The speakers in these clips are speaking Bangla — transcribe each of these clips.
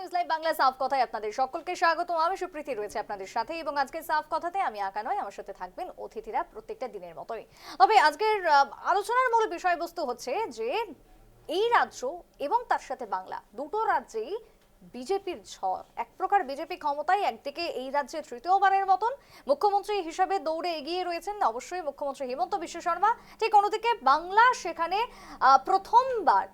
নিউজ লাইভ বাংলা সাফ কথায় আপনাদের সকলকে স্বাগত। আমি সুপ্রীতি রয়েছে আপনাদের সাথে এবং আজকে সাফ কথাতে আমি একা নয়, আমার সাথে থাকবেন অতিথিরা প্রত্যেকটা দিনের মতোই। তবে আজকের আলোচনার মূল বিষয়বস্তু হচ্ছে যে এই রাজ্য এবং তার সাথে বাংলা দুটো রাজ্যেই বিজেপির ঝড়। এক প্রকার বিজেপি ক্ষমতায়, একদিকে এই রাজ্যে তৃতীয়বারের মতন মুখ্যমন্ত্রী হিসাবে দৌড়ে এগিয়ে রয়েছেন অবশ্যই মুখ্যমন্ত্রী হিমন্ত বিশ্ব শর্মা, ঠিক অন্যদিকে বাংলা সেখানে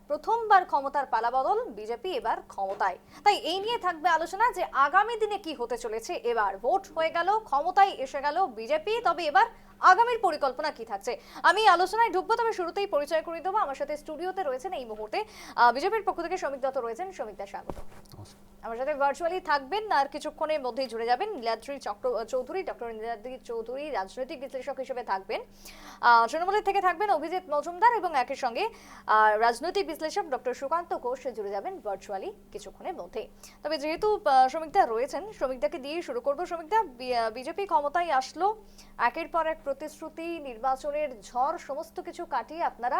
প্রথমবার ক্ষমতার পালাবদল, বিজেপি এবার ক্ষমতায়। তাই এই নিয়ে থাকবে আলোচনা যে আগামী দিনে কি হতে চলেছে। এবার ভোট হয়ে গেল, ক্ষমতায় এসে গেল বিজেপি, তবে এবার আগামীর পরিকল্পনা কি থাকছে আমি আলোচনায় ঢুকবো। তবে শুরুতেই পরিচয় করে দেবো, আমার সাথে স্টুডিওতে রয়েছেন এই মুহূর্তে বিজেপির পক্ষ থেকে শ্রমিক দত্ত রয়েছেন। শ্রমিক দা, স্বাগত। আমার সাথে ভার্চুয়ালি থাকবেন আর কিছুক্ষণের মধ্যেই জুড়ে যাবেন নীলাদ্রি চৌধুরী, ডক্টর নীলাদ্রি চৌধুরী রাজনৈতিক বিশ্লেষক হিসেবে থাকবেন। তৃণমূলের থেকে থাকবেন অভিজিৎ মজুমদার এবং একই সঙ্গে রাজনৈতিক বিশ্লেষক ডক্টর সুকান্ত ঘোষ জুড়ে যাবেন ভার্চুয়ালি কিছুক্ষণের মধ্যেই। তবে যেহেতু শ্রমিকদা রয়েছেন, শ্রমিকদাকে দিয়ে শুরু করবো। শ্রমিকদা, বিজেপি ক্ষমতায় আসলো, একের পর এক প্রতিশ্রুতি, নির্বাচনের ঝড় সমস্ত কিছু কাটিয়ে আপনারা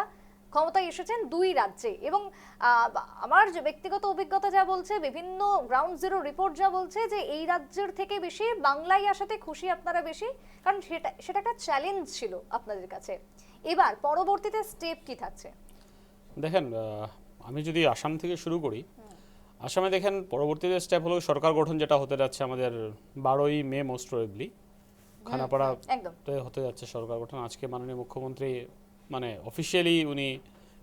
ক্ষমতায় এসেছেন দুই রাজ্যে এবং আমার যে ব্যক্তিগত অভিজ্ঞতা যা বলছে, বিভিন্ন গ্রাউন্ড জিরো রিপোর্ট যা বলছে যে এই রাজ্যের থেকে বেশি বাংলায় আসাতে খুশি আপনারা বেশি, কারণ সেটা একটা চ্যালেঞ্জ ছিল আপনাদের কাছে। এবার পরবর্তীতে স্টেপ কি থাকছে? দেখেন, আমি যদি আসাম থেকে শুরু করি, আসামে দেখেন পরবর্তীতে স্টেপ হলো সরকার গঠন, যেটা হতে যাচ্ছে আমাদের 12ই মে মোস্ট প্রবাবলি খানাপাড়াতে হতে যাচ্ছে সরকার গঠন। আজকে মাননীয় মুখ্যমন্ত্রী মানে অফিসিয়ালি উনি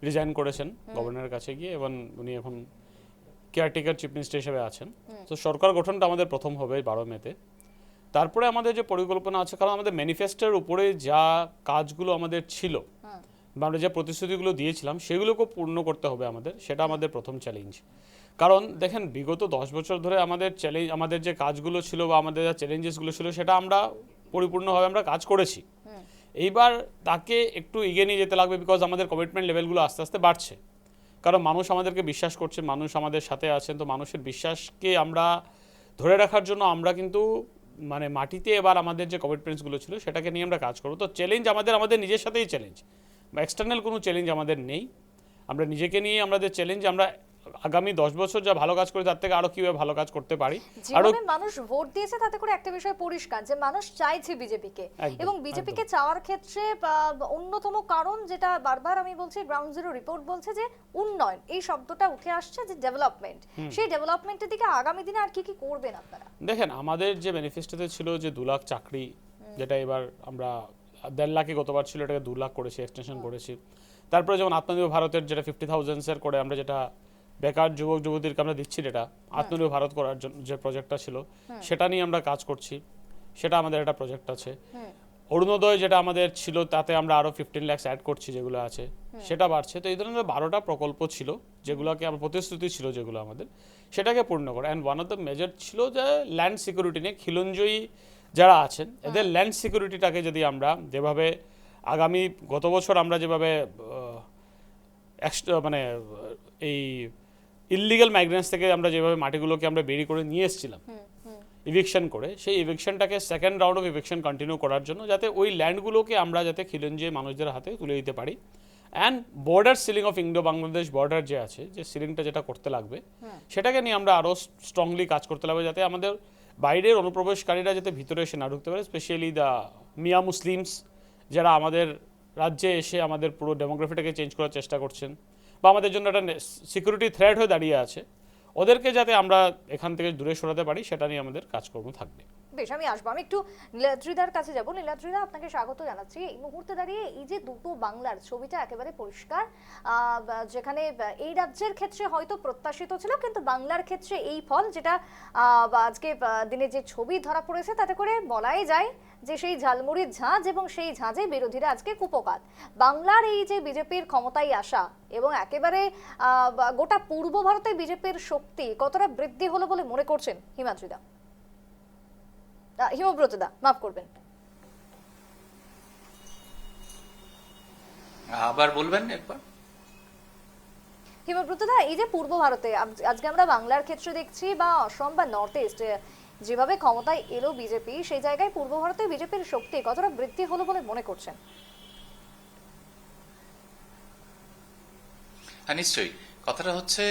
রিজাইন করেছেন গভর্নরের কাছে গিয়ে, এবং উনি এখন কেয়ারটেকার চিফ মিনিস্টার হিসেবে আছেন। তো সরকার গঠনটা আমাদের প্রথম হবে 12 মেতে। তারপরে আমাদের যে পরিকল্পনা আছে, কারণ আমাদের ম্যানিফেস্টোর উপরে যা কাজগুলো আমাদের ছিল বা আমরা যে প্রতিশ্রুতিগুলো দিয়েছিলাম সেগুলোকে পূর্ণ করতে হবে আমাদের, সেটা আমাদের প্রথম চ্যালেঞ্জ। কারণ দেখেন, বিগত 10 বছর ধরে আমাদের যে কাজগুলো ছিল বা আমাদের যা চ্যালেঞ্জেসগুলো ছিল সেটা আমরা পরিপূর্ণভাবে আমরা কাজ করেছি। এইবার তাকে একটু এগিয়ে নিয়ে যেতে লাগবে, বিকজ আমাদের কমিটমেন্ট লেভেলগুলো আস্তে আস্তে বাড়ছে। কারণ মানুষ আমাদেরকে বিশ্বাস করছে, মানুষ আমাদের সাথে আছেন। তো মানুষের বিশ্বাসকে আমরা ধরে রাখার জন্য আমরা কিন্তু মানে মাটিতে এবার আমাদের যে কমিটমেন্টসগুলো ছিল সেটাকে নিয়ে আমরা কাজ করবো। তো চ্যালেঞ্জ আমাদের নিজের সাথেই চ্যালেঞ্জ, বা এক্সটার্নাল কোনো চ্যালেঞ্জ আমাদের নেই। আমরা নিজেকে নিয়ে আমাদের চ্যালেঞ্জ, আমরা আগামী 10 বছর যা ভালো কাজ করি তার থেকে আরো কিভাবে ভালো কাজ করতে পারি। আরো মানুষ ভোট দিয়েছে, তাতে করে একটা বিষয় পরিষ্কার যে মানুষ চাইছে বিজেপিকে, এবং বিজেপিকে চাওয়ার ক্ষেত্রে অন্যতম কারণ যেটা বারবার আমি বলছি, গ্রাউন্ড জিরো রিপোর্ট বলছে যে উন্নয়ন, এই শব্দটা উঠে আসছে, যে ডেভেলপমেন্ট, সেই ডেভেলপমেন্টের দিকে আগামী দিনে আর কি কি করবেন আপনারা? দেখেন, আমাদের যে ম্যানিফেস্টোতে ছিল যে 2 লাখ চাকরি, যেটা এবার আমরা 1.5 লাখে গতবার ছিল, এটাকে 2 লাখ করেছি, এক্সটেনশন করেছি। তারপরে যেমন আত্মনির্ভর ভারতের যেটা 50,000 করে আমরা যেটা বেকার যুবক যুবতীদেরকে আমরা দিচ্ছি, যেটা আত্মনির্ভর ভারত করার জন্য যে প্রজেক্টটা ছিল সেটা নিয়ে আমরা কাজ করছি, সেটা আমাদের একটা প্রজেক্ট আছে। অরুণোদয় যেটা আমাদের ছিল তাতে আমরা আরো 15 লাখ অ্যাড করছি, যেগুলো আছে সেটা বাড়ছে। তো এই ধরনের 12টা প্রকল্প ছিল যেগুলোকে আমরা প্রতিশ্রুতি ছিল যেগুলো আমাদের, সেটাকে পূর্ণ করে। And one of the major ছিল যে ল্যান্ড সিকিউরিটি নিয়ে খিলঞ্জয়ী যারা আছেন এদের ল্যান্ড সিকিউরিটিটাকে যদি আমরা যেভাবে আগামী গত বছর আমরা যেভাবে মানে এই ইললিগাল মাইগ্রেন্টস থেকে আমরা যেভাবে মাটিগুলোকে আমরা বেরি করে নিয়ে এসেছিলাম ইভিকশন করে, সেই ইভিকশনটাকে second round of eviction continue করার জন্য, যাতে ওই ল্যান্ডগুলোকে আমরা যাতে খিলঞ্জয়ী মানুষদের হাতে তুলে দিতে পারি। And border ceiling of Indo Bangladesh border যে আছে, যে সিলিংটা যেটা করতে লাগবে সেটাকে নিয়ে আমরা আরও স্ট্রংলি কাজ করতে লাগবে, যাতে আমাদের বাইরের অনুপ্রবেশকারীরা যাতে ভিতরে এসে না ঢুকতে পারে, স্পেশালি দ্য মিয়া মুসলিমস যারা আমাদের রাজ্যে এসে আমাদের পুরো ডেমোগ্রাফিটাকে চেঞ্জ করার চেষ্টা করছেন বা আমাদের জন্য একটা সিকিউরিটি থ্রেট হয়ে দাঁড়িয়ে আছে, ওদেরকে যাতে আমরা এখান থেকে দূরে সরাতে পারি, সেটা নিয়ে আমাদের কাজকর্ম থাকবে। বেশ, আমি আসবো। আমি একটু নীলাদ্রিদার কাছে যাবো। নীলাদ্রিদা, আপনাকে স্বাগত জানাচ্ছি। এই মুহূর্তে দাঁড়িয়ে এই যে দুটো বাংলার ছবিটা একেবারে পরিষ্কার, যেখানে এই রাজ্যের ক্ষেত্রে হয়তো প্রত্যাশিত ছিল, কিন্তু বাংলার ক্ষেত্রে এই ফল, যেটা আজকে দিনে যে ছবি ধরা পড়েছে তাতে করে বলাই যায় যে সেই ঝালমুড়ির ঝাঁঝ, এবং সেই ঝাঁঝে বিরোধীরা আজকে কুপকাত। বাংলার এই যে বিজেপির ক্ষমতায় আসা এবং একেবারে গোটা পূর্ব ভারতে বিজেপির শক্তি কতটা বৃদ্ধি হলো বলে মনে করছেন হিমাদ্রিদা? হিমব্রতদা, মাফ করবেন, আবার বলবেন একবার। হিমব্রতদা, এই যে পূর্ব ভারতে আজকে আমরা বাংলার ক্ষেত্রে দেখছি, বা অসম বা নর্থ ইস্ট যেভাবে ক্ষমতায় এলো বিজেপি, সেই জায়গায় পূর্ব ভারতে বিজেপির শক্তি কতটা বৃদ্ধি হলো বলে মনে করছেন? হ্যাঁ, নিশ্চয়ই। কথাটা হচ্ছে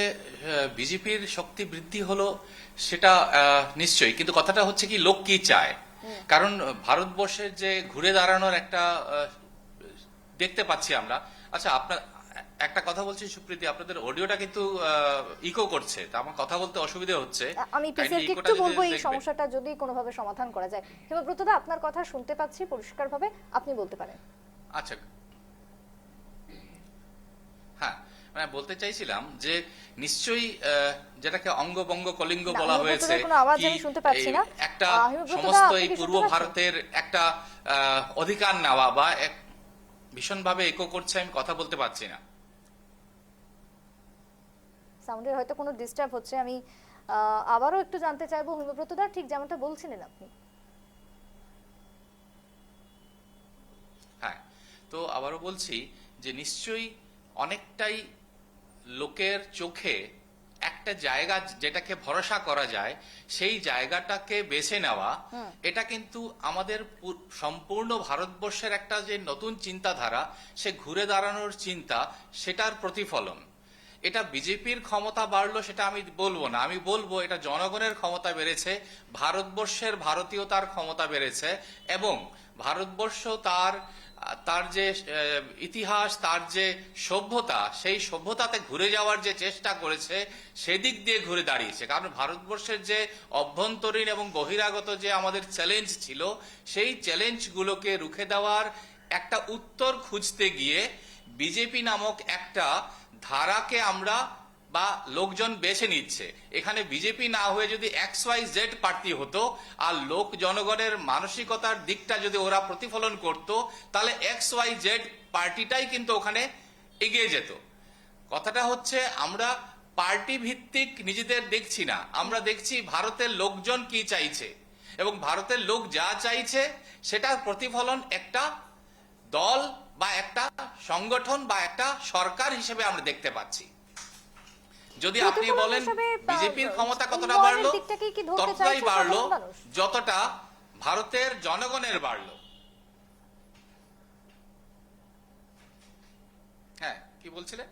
বিজেপির শক্তি বৃদ্ধি হলো সেটা নিশ্চয়ই, কিন্তু কথাটা হচ্ছে কি লোক কি চায়। কারণ ভারতবর্ষের যে ঘুরে দাঁড়ানোর একটা দেখতে পাচ্ছি আমরা। আচ্ছা, আপনার একটা কথা বলছি সুপ্রীতি, আপনাদের অডিওটা কিন্তু ইকো করছে, তা আমার কথা বলতে অসুবিধা হচ্ছে। আমি পিসিআরকে একটু বলবো এই সমস্যাটা যদি কোনোভাবে সমাধান করা যায়। হিমব্রত দা, আপনার কথা শুনতে পাচ্ছি পরিষ্কারভাবে, আপনি বলতে পারেন। আচ্ছা, হ্যাঁ, মানে বলতে চাইছিলাম যে নিশ্চয়ই যেটাকে অঙ্গবঙ্গ কলিঙ্গ বলা হয়েছে, একটা সমস্ত এই পূর্ব ভারতের একটা অধিকার নেওয়া বা ভীষণভাবে ইকো করছে, আমি কথা বলতে পারছি না। সাউন্ডের হয়তো কোনো ডিস্টার্ব হচ্ছে। আমি আবারও একটু জানতে চাইবো হিমব্রত দা, ঠিক যেমনটা বলছিলেন আপনি। হ্যাঁ, তো আবারও বলছি যে নিশ্চয়ই অনেকটাই লোকের চোখে একটা জায়গা যেটাকে ভরসা করা যায় সেই জায়গাটাকে বেছে নেওয়া, এটা কিন্তু আমাদের সম্পূর্ণ ভারতবর্ষের একটা যে নতুন চিন্তাধারা, সে ঘুরে দাঁড়ানোর চিন্তা, সেটার প্রতিফলন। এটা বিজেপির ক্ষমতা বাড়লো সেটা আমি বলবো না, আমি বলবো এটা জনগণের ক্ষমতা বেড়েছে, ভারতবর্ষের ভারতীয়তার ক্ষমতা বেড়েছে, এবং ভারতবর্ষ তার যে ইতিহাস, তার যে সভ্যতা, সেই সভ্যতাতে ঘুরে যাওয়ার যে চেষ্টা করেছে, সেদিক দিয়ে ঘুরে দাঁড়িয়েছে। কারণ ভারতবর্ষের যে অভ্যন্তরীণ এবং বহিরাগত যে আমাদের চ্যালেঞ্জ ছিল, সেই চ্যালেঞ্জগুলোকে রুখে দেওয়ার একটা উত্তর খুঁজতে গিয়ে বিজেপি নামক একটা ধারাকে আমরা বা লোকজন বেছে নিচ্ছে। এখানে বিজেপি না হয়ে যদি XYZ পার্টি হতো, আর লোক জনগণের মানসিকতার দিকটা যদি ওরা প্রতিফলন করত, তাহলে XYZ পার্টিটাই কিন্তু ওখানে এগিয়ে যেত। কথাটা হচ্ছে আমরা পার্টি ভিত্তিক নিজেদের দেখছি না, আমরা দেখছি ভারতের লোকজন কি চাইছে, এবং ভারতের লোক যা চাইছে সেটার প্রতিফলন একটা দল বা একটা সংগঠন বা একটা সরকার হিসেবে আমরা দেখতে পাচ্ছি। যদি আপনি বলেন বিজেপির ক্ষমতা কতটা বাড়লো, ততটাই বাড়লো যতটা ভারতের জনগণের বাড়লো। হ্যাঁ, কি বলছিলেন?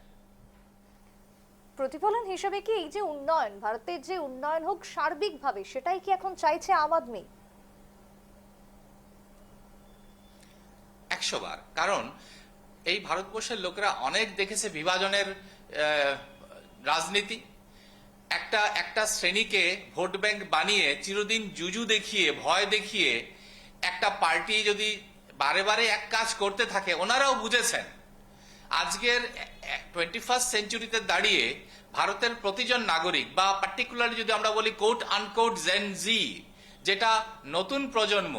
প্রতিফলন হিসেবে কি এই যে উন্নয়ন, ভারতের যে উন্নয়ন হোক সার্বিকভাবে, সেটাই কি এখন চাইছে আম আদমি? 100 বার। কারণ এই ভারতবর্ষের লোকেরা অনেক দেখেছে বিভাজনের রাজনীতি। একটা শ্রেণীকে ভোট ব্যাংক বানিয়ে চিরদিন জুজু দেখিয়ে, ভয় দেখিয়ে একটা পার্টি যদি বারে বারে এক কাজ করতে থাকে, ওনারাও বুঝেছেন আজকের 21st সেঞ্চুরিতে দাঁড়িয়ে ভারতের প্রতিজন নাগরিক, বা পার্টিকুলারলি যদি আমরা বলি কোট আনকোট জেন জি, যেটা নতুন প্রজন্ম,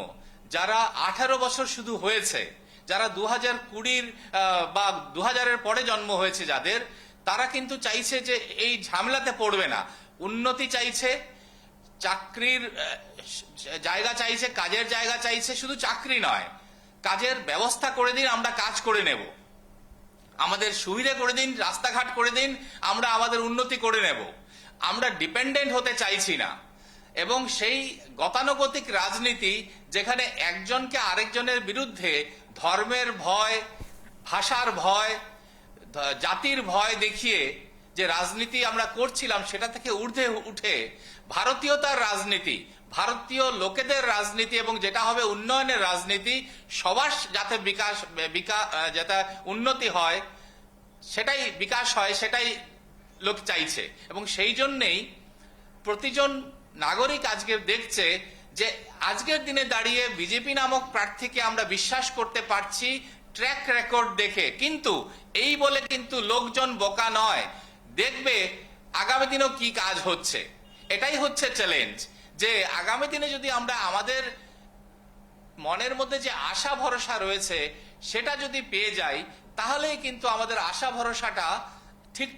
যারা 18 বছর শুধু হয়েছে, যারা 2020 বা 2000-এর পরে জন্ম হয়েছে যাদের, তারা কিন্তু চাইছে যে এই ঝামেলাতে পড়বে না, উন্নতি চাইছে, চাকরির জায়গা চাইছে, কাজের জায়গা চাইছে, শুধু চাকরি নয়, কাজের ব্যবস্থা করে দিন, আমরা কাজ করে নেব, আমাদের সুবিধা করে দিন, রাস্তাঘাট করে দিন, আমরা আমাদের উন্নতি করে নেব, আমরা ডিপেন্ডেন্ট হতে চাইছি না। এবং সেই গতানুগতিক রাজনীতি, যেখানে একজনকে আরেকজনের বিরুদ্ধে ধর্মের ভয়, ভাষার ভয়, জাতির ভয় দেখিয়ে যে রাজনীতি আমরা করছিলাম, সেটা থেকে ঊর্ধ্বে উঠে ভারতীয়তার রাজনীতি, ভারতীয় লোকেদের রাজনীতি, এবং যেটা হবে উন্নয়নের রাজনীতি, সবার যাতে যাতে উন্নতি হয়, সেটাই বিকাশ হয়, সেটাই লোক চাইছে। এবং সেই জন্যেই প্রতিজন নাগরিক আজকে দেখছে যে আজকের দিনে দাঁড়িয়ে বিজেপি নামক প্রার্থীকে আমরা বিশ্বাস করতে পারছি ট্র্যাক রেকর্ড দেখে। কিন্তু এই বলে কিন্তু লোকজন বোকা নয়, দেখবে আগামী দিনেও কি কাজ হচ্ছে। এটাই হচ্ছে চ্যালেঞ্জ, যে আগামী দিনে যদি আমরা আমাদের মনের মধ্যে যে আশা ভরসা রয়েছে সেটা যদি পেয়ে যাই, তাহলেই কিন্তু আমাদের আশা ভরসাটা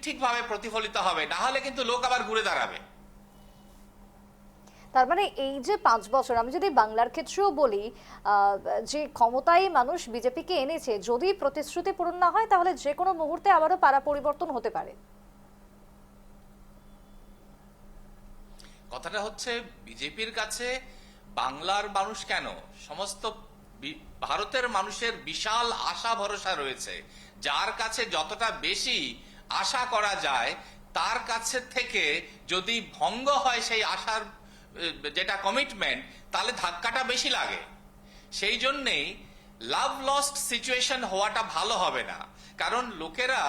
ঠিকভাবে প্রতিফলিত হবে, না হলে কিন্তু লোক আবার ঘুরে দাঁড়াবে। তার মানে এই যে 5 বছর, আমি যদি বাংলার ক্ষেত্রেও বলি, যে ক্ষমতায় মানুষ বিজেপিকে এনেছে, যদি প্রতিশ্রুতি পূরণ না হয়, তাহলে যে কোনো মুহূর্তে আবারও পারা পরিবর্তন হতে পারে। কথাটা হচ্ছে বিজেপির কাছে বাংলার মানুষ কেন, সমস্ত ভারতের মানুষের বিশাল আশা ভরসা রয়েছে, যার কাছে যতটা বেশি আশা করা যায় তার কাছে থেকে যদি ভঙ্গ হয় সেই আশার যেটা কমিটমেন্ট, তাহলে ধাক্কাটা বেশি লাগে। সেই জন্যেই লাভ লস্ট সিচুয়েশন হওয়াটা ভালো হবে না। কারণ লোকেরা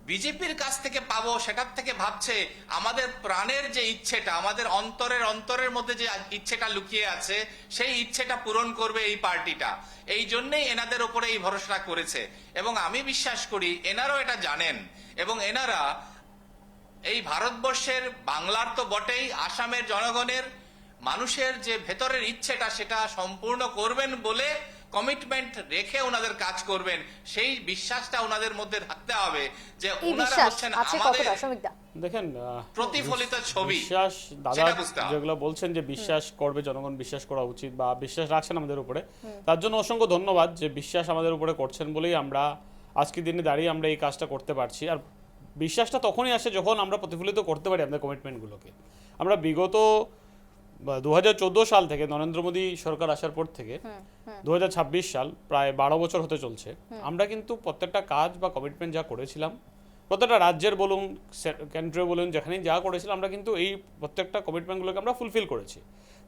বিজেপির কাছ থেকে পাবো সেটার থেকে ভাবছে আমাদের প্রাণের যে ইচ্ছেটা, আমাদের অন্তরের মধ্যে যে ইচ্ছেটা লুকিয়ে আছে, সেই ইচ্ছেটা পূরণ করবে এই পার্টিটা। এই জন্যই এনাদের উপরে এই ভরসা করেছে, এবং আমি বিশ্বাস করি এনারাও এটা জানেন, এবং এনারা এই ভারতবর্ষের, বাংলার তো বটেই, আসামের জনগণের, মানুষের যে ভেতরের ইচ্ছেটা সেটা সম্পূর্ণ করবেন বলে কমিটমেন্ট রেখে ওনাদের কাজ করবেন। সেই বিশ্বাসটা ওনাদের মধ্যে থাকতে হবে যে এই ওনারা বিশ্বাস হচ্ছেন আছে আমাদের কতটা শ্রমিকদা? দেখেন প্রতিফলিত ছবি। বিশ্বাস দাদা সেটা বুঝতে হবে। যেগুলো বলছেন যে বিশ্বাস করবে জনগণ, বিশ্বাস করা উচিত বা বিশ্বাস রাখছেন আমাদের উপরে, তার জন্য অসংখ্য ধন্যবাদ যে বিশ্বাস আমাদের উপরে করছেন বলেই আমরা আজকের দিনে দাঁড়িয়ে আমরা এই কাজটা করতে পারছি। আর বিশ্বাসটা তখনই আসে যখন আমরা প্রতিফলিত করতে পারি আমাদের কমিটমেন্টগুলোকে। আমরা বিগত 2014 সাল থেকে নরেন্দ্র মোদী সরকার আসার পর থেকে 2026 সাল, প্রায় 12 বছর হতে চলছে, আমরা কিন্তু প্রত্যেকটা কাজ বা কমিটমেন্ট যা করেছিলাম, প্রত্যেকটা রাজ্যের বলুন, কেন্দ্রে বলুন, যেখানেই যা করেছিলাম, আমরা কিন্তু এই প্রত্যেকটা কমিটমেন্টগুলোকে আমরা ফুলফিল করেছি।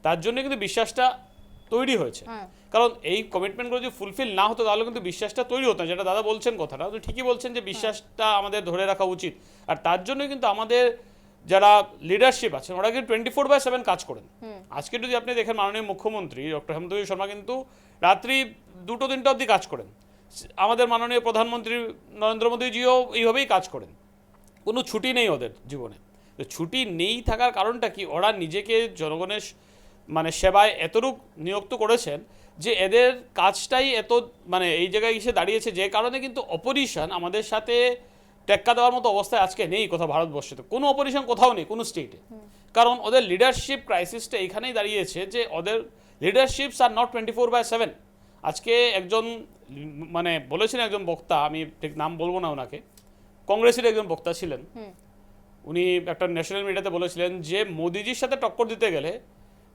তার জন্য কিন্তু বিশ্বাসটা তৈরি হয়েছে। কারণ এই কমিটমেন্টগুলো যদি ফুলফিল না হতো তাহলে কিন্তু বিশ্বাসটা তৈরি হতো না। যেটা দাদা বলছেন কথাটা, তো ঠিকই বলছেন যে বিশ্বাসটা আমাদের ধরে রাখা উচিত। আর তার জন্য কিন্তু আমাদের যারা লিডারশিপ আছেন ওরা কিন্তু 24/7 কাজ করেন। আজকে যদি আপনি দেখেন মাননীয় মুখ্যমন্ত্রী ডক্টর হেমন্ত বিশ্ব শর্মা কিন্তু রাত্রি 2-3 অবধি কাজ করেন। আমাদের মাননীয় প্রধানমন্ত্রী নরেন্দ্র মোদীজিও এইভাবেই কাজ করেন। কোনো ছুটি নেই ওদের জীবনে। তো ছুটি নেই থাকার কারণটা কি, ওরা নিজেকে জনগণের সেবায় এতটুক নিযুক্ত করেছেন যে এদের কাজটাই এত এই জায়গায় এসে দাঁড়িয়েছে, যে কারণে কিন্তু অপোজিশন আমাদের সাথে টেক্কা দেওয়ার মতো অবস্থায় আজকে নেই কোথাও ভারতবর্ষে। কোনো অপোজিশন কোথাও নেই কোনো স্টেটে। কারণ ওদের লিডারশিপ ক্রাইসিসটা এইখানেই দাঁড়িয়েছে যে ওদের লিডারশিপস আর নট 24/7। আজকে একজন বলেছিলেন একজন বক্তা, আমি ঠিক নাম বলবো না ওনাকে, কংগ্রেসের একজন বক্তা ছিলেন, উনি একটা ন্যাশনাল মিডিয়াতে বলেছিলেন যে মোদিজির সাথে টক্কর দিতে গেলে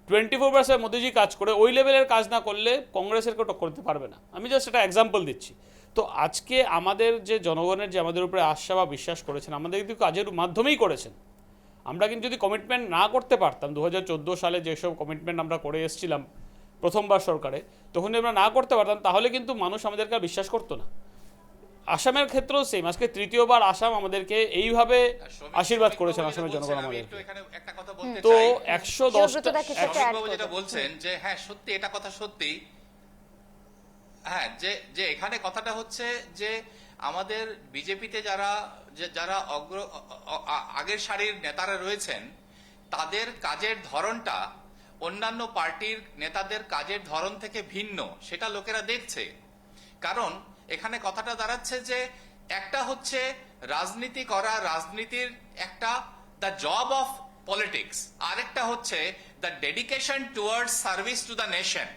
24/7 মোদিজি কাজ করে ওই লেভেলের কাজ না করলে কংগ্রেসের কেউ টক্কর দিতে পারবে না। আমি জাস্ট একটা এক্সাম্পল দিচ্ছি। তো আজকে আমাদের যে জনগণের যে আমাদের উপরে আস্থা বা বিশ্বাস করেছেন, আমাদের কিন্তু কাজের মাধ্যমেই করেছেন। আমরা কিন্তু যদি কমিটমেন্ট না করতে পারতাম, 2014 সালে যেসব কমিটমেন্ট আমরা করে এসেছিলাম প্রথমবার সরকারে, তখন যদি আমরা না করতে পারতাম তাহলে কিন্তু মানুষ আমাদেরকে আর বিশ্বাস করতো না। আসামের ক্ষেত্রেও সেম, আজকে তৃতীয়বার আসাম আমাদেরকে এইভাবে আশীর্বাদ করেছেন আসামের জনগণ আমাদের। তো 110টা যেটা বলছেন যে হ্যাঁ সত্যি, এটা কথা সত্যি। হ্যাঁ, যে এখানে কথাটা হচ্ছে যে আমাদের বিজেপিতে যারা আগের সারির নেতারা রয়েছেন, তাদের কাজের ধরনটা অন্যান্য পার্টির নেতাদের কাজের ধরন থেকে ভিন্ন, সেটা লোকেরা দেখছে। কারণ এখানে কথাটা দাঁড়াচ্ছে যে একটা হচ্ছে রাজনীতি করা, রাজনীতির একটা দ্য জব অফ পলিটিক্স, আরেকটা হচ্ছে the dedication towards service to the nation.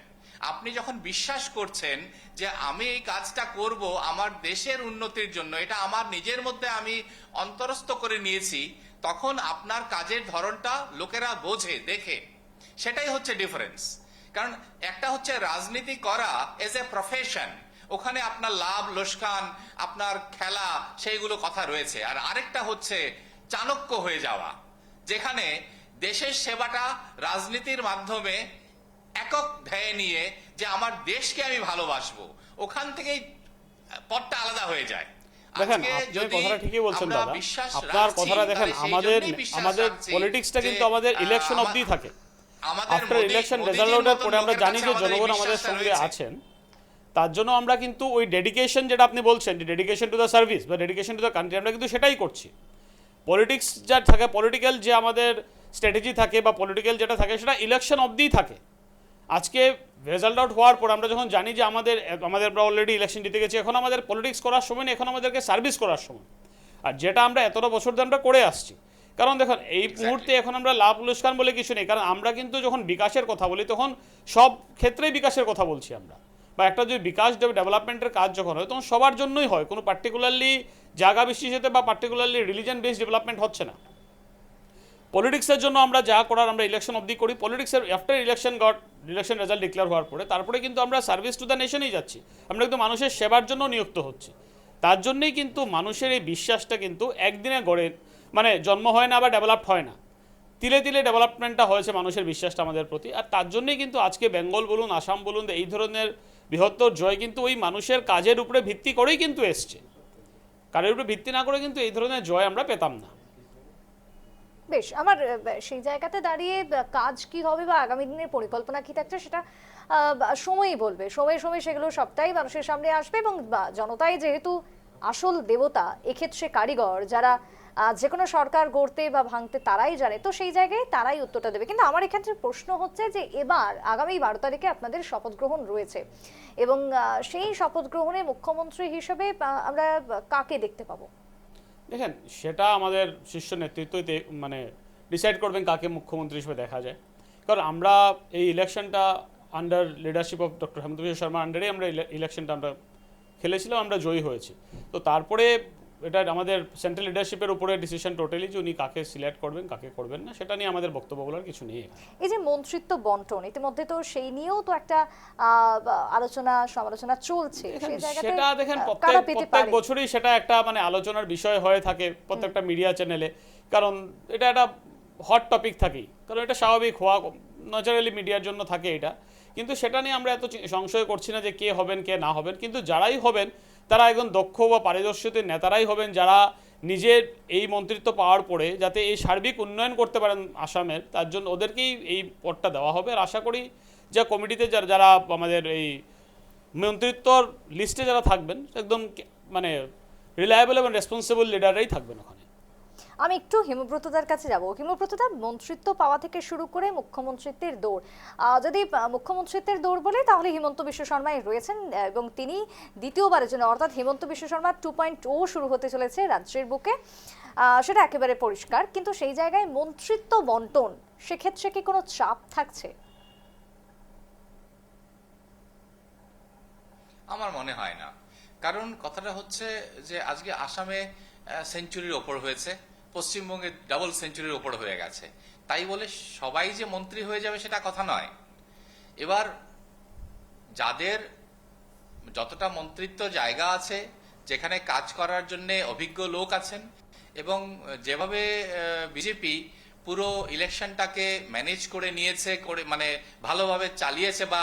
আপনি যখন বিশ্বাস করছেন যে আমি এই কাজটা করব আমার দেশের উন্নতির জন্য, এটা আমার নিজের মধ্যে আমি অন্তরস্থ করে নিয়েছি, তখন আপনার কাজের ধরনটা লোকেরা বোঝে, দেখে। সেটাই হচ্ছে ডিফারেন্স। কারণ একটা হচ্ছে রাজনীতি করা এজ এ প্রফেশন, ওখানে আপনার লাভ লোকসান, আপনার খেলা, সেইগুলো কথা রয়েছে। আর আরেকটা হচ্ছে চাণক্য হয়ে যাওয়া, যেখানে দেশের সেবাটা রাজনীতির মাধ্যমে একক ধ্যায় নিয়ে যে আমার দেশকে আমি ভালোবাসবো, ওখান থেকেই পথটা আলাদা হয়ে যায়। দেখেন আপনি কথাটা ঠিকই বলছেন দাদা, আপনার কথাটা দেখেন, আমাদের পলিটিক্সটা কিন্তু আমাদের ইলেকশন অবধি থাকে। আফটার ইলেকশন রেজাল্ট আউটের পরে আমরা জানি যে জনগণ আমাদের সঙ্গে আছেন। তার জন্য আমরা কিন্তু ওই ডেডিকেশন যেটা আপনি বলছেন, যে ডেডিকেশন টু দ্য সার্ভিস বা ডেডিকেশন টু দ্য কান্ট্রি, আমরা কিন্তু সেটাই করছি। পলিটিক্স যা থাকে, পলিটিক্যাল যে আমাদের স্ট্র্যাটেজি থাকে বা পলিটিক্যাল যেটা থাকে, সেটা ইলেকশন অবধিই থাকে। আজকে রেজাল্ট আউট হওয়ার পর আমরা যখন জানি যে আমরা অলরেডি ইলেকশন জিতে গেছি, এখন আমাদের পলিটিক্স করার সময় না, এখন আমাদেরকে সার্ভিস করার সময়। আর যেটা আমরা এতটা বছর ধরে আমরা করে আসছি। কারণ দেখুন এই মুহূর্তে এখন আমরা লাভ লোকসান বলে কিছু নেই, কারণ আমরা কিন্তু যখন বিকাশের কথা বলি তখন সব ক্ষেত্রেই বিকাশের কথা বলছি আমরা। বা একটা যদি বিকাশ ডেভেলপমেন্টের কাজ যখন হয় তখন সবার জন্যই হয়, কোনো পার্টিকুলারলি জায়গা বিশেষে বা পার্টিকুলারলি রিলিজন বেসড ডেভেলপমেন্ট হচ্ছে না। পলিটিক্সের জন্য আমরা যা করার আমরা ইলেকশন অবধি করি। পলিটিক্সের আফটার ইলেকশন রেজাল্ট ডিক্লেয়ার হওয়ার পরে তারপরে কিন্তু আমরা সার্ভিস টু দ্য নেশনেই যাচ্ছি, আমরা কিন্তু মানুষের সেবার জন্য নিযুক্ত হচ্ছি। তার জন্যই কিন্তু মানুষের এই বিশ্বাসটা কিন্তু একদিনে গড়ে মানে জন্ম হয় না বা ডেভেলপড হয় না, তিলে তিলে ডেভেলপমেন্টটা হয়েছে মানুষের বিশ্বাসটা আমাদের প্রতি। আর তার জন্যই কিন্তু আজকে বেঙ্গল বলুন, আসাম বলুন, এই ধরনের বৃহত্তর জয় কিন্তু ওই মানুষের কাজের উপরে ভিত্তি করেই কিন্তু এসছে। কাজের উপরে ভিত্তি না করে কিন্তু এই ধরনের জয় আমরা পেতাম না। বেশ, আমার সেই জায়গাতে দাঁড়িয়ে কাজ কি হবে বা আগামী দিনের পরিকল্পনা কি থাকছে সেটা সময়ই বলবে। সময়ে সময়ে সেগুলো সবটাই মানুষের সামনে আসবে, এবং জনতাই যেহেতু আসল দেবতা, এক্ষেত্রে কারিগর যারা যে কোনো সরকার গড়তে বা ভাঙতে তারাই জানে, তো সেই জায়গায় তারাই উত্তরটা দেবে। কিন্তু আমার এক্ষেত্রে প্রশ্ন হচ্ছে যে এবার আগামী 12 তারিখে আপনাদের শপথ গ্রহণ রয়েছে, এবং সেই শপথ গ্রহণে মুখ্যমন্ত্রী হিসেবে আমরা কাকে দেখতে পাবো? দেখেন, সেটা আমাদের শীর্ষ নেতৃত্বই মানে ডিসাইড করবেন কাকে মুখ্যমন্ত্রী হিসেবে দেখা যায়। কারণ আমরা এই ইলেকশনটা আন্ডার লিডারশিপ অফ ডক্টর হেমন্ত বিশ্ব শর্মার আন্ডারেই আমরা ইলেকশনটা আমরা খেলেছিলাম, আমরা জয়ী হয়েছি। তো তারপরে এটা আমাদের সেন্ট্রাল লিডারশিপের উপরে ডিসিশন টোটালি, যে উনি কাকে সিলেক্ট করবেন কাকে করবেন না, সেটা নিয়ে আমাদের বক্তব্য বলার কিছু নেই। এই যে মন্ত্রিত্ব বন্টন, ইতিমধ্যে তো সেই নিয়েও তো একটা আলোচনা সমালোচনা চলছে, সেই জায়গাতে সেটা দেখেন কারা পেতে প্রত্যেক পারে? বছরই সেটা একটা মানে আলোচনার বিষয় হয়ে থাকে প্রত্যেকটা মিডিয়া চ্যানেলে, কারণ এটা একটা হট টপিক থাকেই, কারণ এটা স্বাভাবিক হওয়া ন্যাচারালি মিডিয়ার জন্য থাকে এটা। কিন্তু সেটা নিয়ে আমরা এত সংশয় করছি না যে কে হবেন কে না হবেন, কিন্তু যারাই হবেন তারা একজন দক্ষ বা পারদর্শিত নেতারাই হবেন, যারা নিজের এই মন্ত্রিত্ব পাওয়ার পরে যাতে এই সার্বিক উন্নয়ন করতে পারেন আসামের, তার জন্য ওদেরকেই এই পদটা দেওয়া হবে। আর আশা করি যে কমিটিতে যারা আমাদের এই মন্ত্রিত্বর লিস্টে যারা থাকবেন একদম মানে রিলায়েবল এবং রেসপন্সিবল লিডাররাই থাকবেন ওখানে। আমি একটু হিমব্রতদার কাছে যাব। হিমব্রতদা, মন্ত্রিত্ব পাওয়া থেকে শুরু করে মুখ্যমন্ত্রিত্বের দৌড়, যদি মুখ্যমন্ত্রিত্বের দৌড় বলে তাহলে হিমন্ত বিশ্ব শর্মাই রয়েছেন, এবং তিনি দ্বিতীয়বারের জন্য, অর্থাৎ হিমন্ত বিশ্ব শর্মা 2.0 শুরু হতে চলেছে রাজ্যের বুকে, সেটা একেবারে পরিষ্কার। কিন্তু সেই জায়গায় মন্ত্রিত্ব বন্টন, সেক্ষেত্রে কি কোনো চাপ থাকছে? আমার মনে হয় না, কারণ কথাটা হচ্ছে যে আজকে আসামে সেঞ্চুরির ওপর হয়েছে, পশ্চিমবঙ্গে ডাবল সেঞ্চুরির ওপর হয়ে গেছে, তাই বলে সবাই যে মন্ত্রী হয়ে যাবে সেটা কথা নয়। এবার যাদের যতটা মন্ত্রিত্ব জায়গা আছে, যেখানে কাজ করার জন্য অভিজ্ঞ লোক আছেন, এবং যেভাবে বিজেপি পুরো ইলেকশনটাকে ম্যানেজ করে নিয়েছে, করে মানে ভালোভাবে চালিয়েছে, বা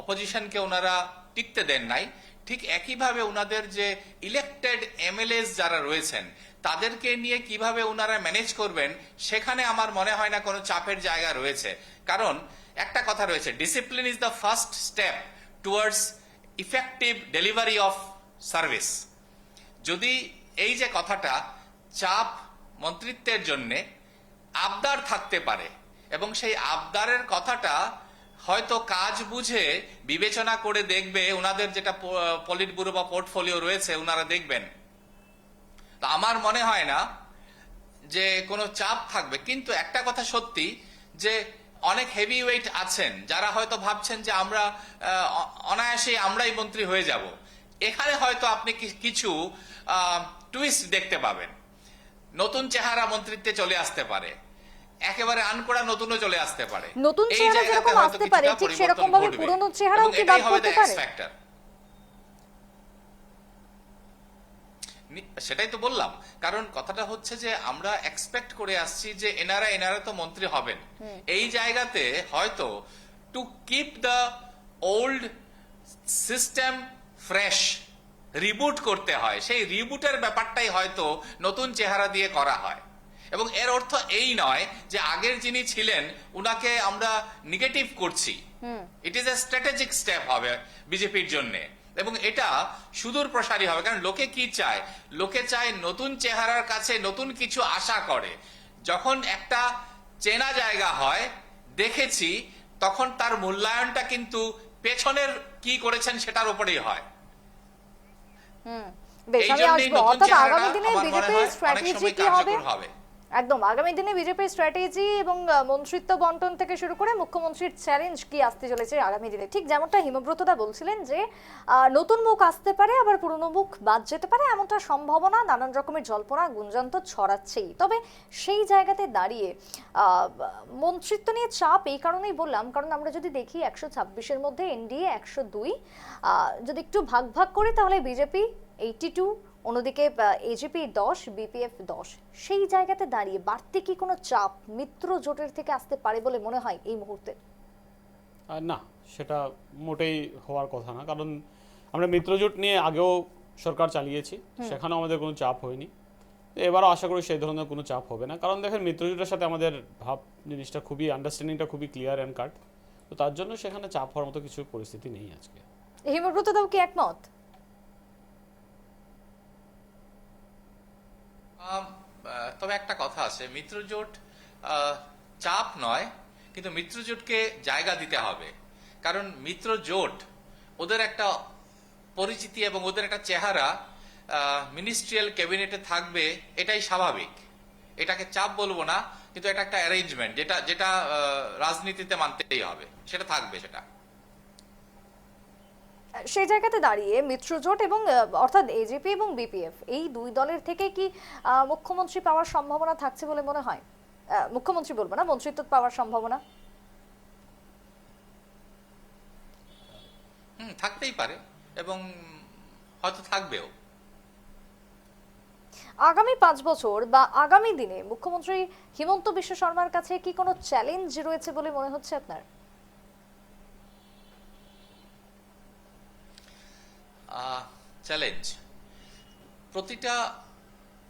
অপোজিশনকে ওনারা টিকতে দেন নাই, ঠিক একইভাবে ওনাদের যে ইলেক্টেড এমএলএস যারা রয়েছেন তাদেরকে নিয়ে কিভাবে ওনারা ম্যানেজ করবেন, সেখানে আমার মনে হয় না কোনো চাপের জায়গা রয়েছে। কারণ একটা কথা রয়েছে, discipline is the first step towards effective delivery of service. যদি এই যে কথাটা, চাপ মন্ত্রিত্বের জন্যে আবদার থাকতে পারে, এবং সেই আবদারের কথাটা হয়তো কাজ বুঝে বিবেচনা করে দেখবে, ওনাদের যেটা পলিট ব্যুরো বা পোর্টফোলিও রয়েছে ওনারা দেখবেন। তো আমার মনে হয় না যে কোনো চাপ থাকবে। কিন্তু একটা কথা সত্যি যে অনেক হেভি ওয়েট আছেন যারা হয়তো ভাবছেন যে আমরা অনায়াসেই আমরাই মন্ত্রী হয়ে যাব। এখানে হয়তো আপনি কিছু টুইস্ট দেখতে পাবেন, নতুন চেহারা মন্ত্রিত্বে চলে আসতে পারে, একেবারে আনকোড়া নতুনও চলে আসতে পারে। নতুন চেহারা যেরকম আসতে পারে, ঠিক সেরকম ভাবে পুরনো চেহারাও কি বাদ পড়তে পারে? সেটাই তো বললাম, কারণ কথাটা হচ্ছে যে আমরা এক্সপেক্ট করে আসছি যে এনারা তো মন্ত্রী হবেন। এই জায়গাতে হয়তো to keep the old system fresh, reboot করতে হয়, সেই রিবুটের ব্যাপারটাই হয়তো নতুন চেহারা দিয়ে করা হয়। এবং এর অর্থ এই নয় যে আগের যিনি ছিলেন উনাকে আমরা নেগেটিভ করছি। It is a strategic step হবে বিজেপির জন্য, এবং এটা সুদূর প্রসারী হবে। কারণ লোকে কি চায়, লোকে চায় নতুন চেহারার কাছে নতুন কিছু আশা করে। যখন একটা চেনা জায়গা হয়, দেখেছি, তখন তার মূল্যায়নটা কিন্তু পেছনের কি করেছেন সেটার উপরেই হয়। বেশ, আমি আসবো। অর্থাৎ আগামী দিনে বিজেপির স্ট্র্যাটেজি কি হবে? একদম, আগামী দিনে বিজেপির স্ট্র্যাটেজি এবং মন্ত্রিত্ব বন্টন থেকে শুরু করে মুখ্যমন্ত্রীর চ্যালেঞ্জ কি আসতে চলেছে আগামী দিনে, ঠিক যেমনটা হিমব্রতদা বলছিলেন যে নতুন মুখ আসতে পারে, আবার পুরনো মুখ বাদ যেতে পারে, এমনটা সম্ভাবনা, নানান রকমের জল্পনা গুঞ্জন তো ছড়াচ্ছেই। তবে সেই জায়গাতে দাঁড়িয়ে মন্ত্রিত্ব নিয়ে চাপ এই কারণেই বললাম, কারণ আমরা যদি দেখি 126-এর মধ্যে এনডিএ 102, যদি একটু ভাগ ভাগ করি তাহলে বিজেপি 82, অন্যদিকে এজিপি 10, বিপিএফ 10, সেই জায়গাতে দাঁড়িয়ে বাড়তি কি কোনো চাপ মিত্র জোটের থেকে আসতে পারে বলে মনে হয় এই মুহূর্তে? না, সেটা মোটেই হওয়ার কথা না, কারণ আমরা মিত্রজোট নিয়ে আগেও সরকার চালিয়েছি, সেখানেও আমাদের কোনো চাপ হয়নি। এবারও আশা করি সেই ধরনের কোনো চাপ হবে না, কারণ দেখেন মিত্রজোটের সাথে আমাদের ভাব জিনিসটা খুবই, আন্ডারস্ট্যান্ডিংটা খুবই ক্লিয়ার অ্যান্ড কাট, তো তার জন্য সেখানে চাপ হওয়ার মতো কিছু পরিস্থিতি নেই আজকে। হিমব্রত দাও কি একমত? তবে একটা কথা আছে, মিত্রজোট চাপ নয়, কিন্তু মিত্রজোটকে জায়গা দিতে হবে। কারণ মিত্রজোট ওদের একটা পরিচিতি এবং ওদের একটা চেহারা মিনিস্ট্রিয়াল ক্যাবিনেটে থাকবে, এটাই স্বাভাবিক। এটাকে চাপ বলবো না, কিন্তু এটা একটা অ্যারেঞ্জমেন্ট, যেটা যেটা রাজনীতিতে মানতেই হবে, সেটা থাকবে সেটা। সেই জায়গাতে দাঁড়িয়ে মিত্রজোট এবং অর্থাৎ এজিপি এবং বিপিএফ এই দুই দলের থেকে কি মুখ্যমন্ত্রী পাওয়ার সম্ভাবনা থাকছে বলে মনে হয়? মুখ্যমন্ত্রী বলবো না, মন্ত্রিত্ব পাওয়ার সম্ভাবনা থাকতেই পারে এবং হয়তো থাকবেও। আগামী 5 বছর বা আগামী দিনে মুখ্যমন্ত্রী হিমন্ত বিশ্ব শর্মার কাছে কি কোনো চ্যালেঞ্জ রয়েছে বলে মনে হচ্ছে আপনার? চ্যালেঞ্জ, প্রতিটা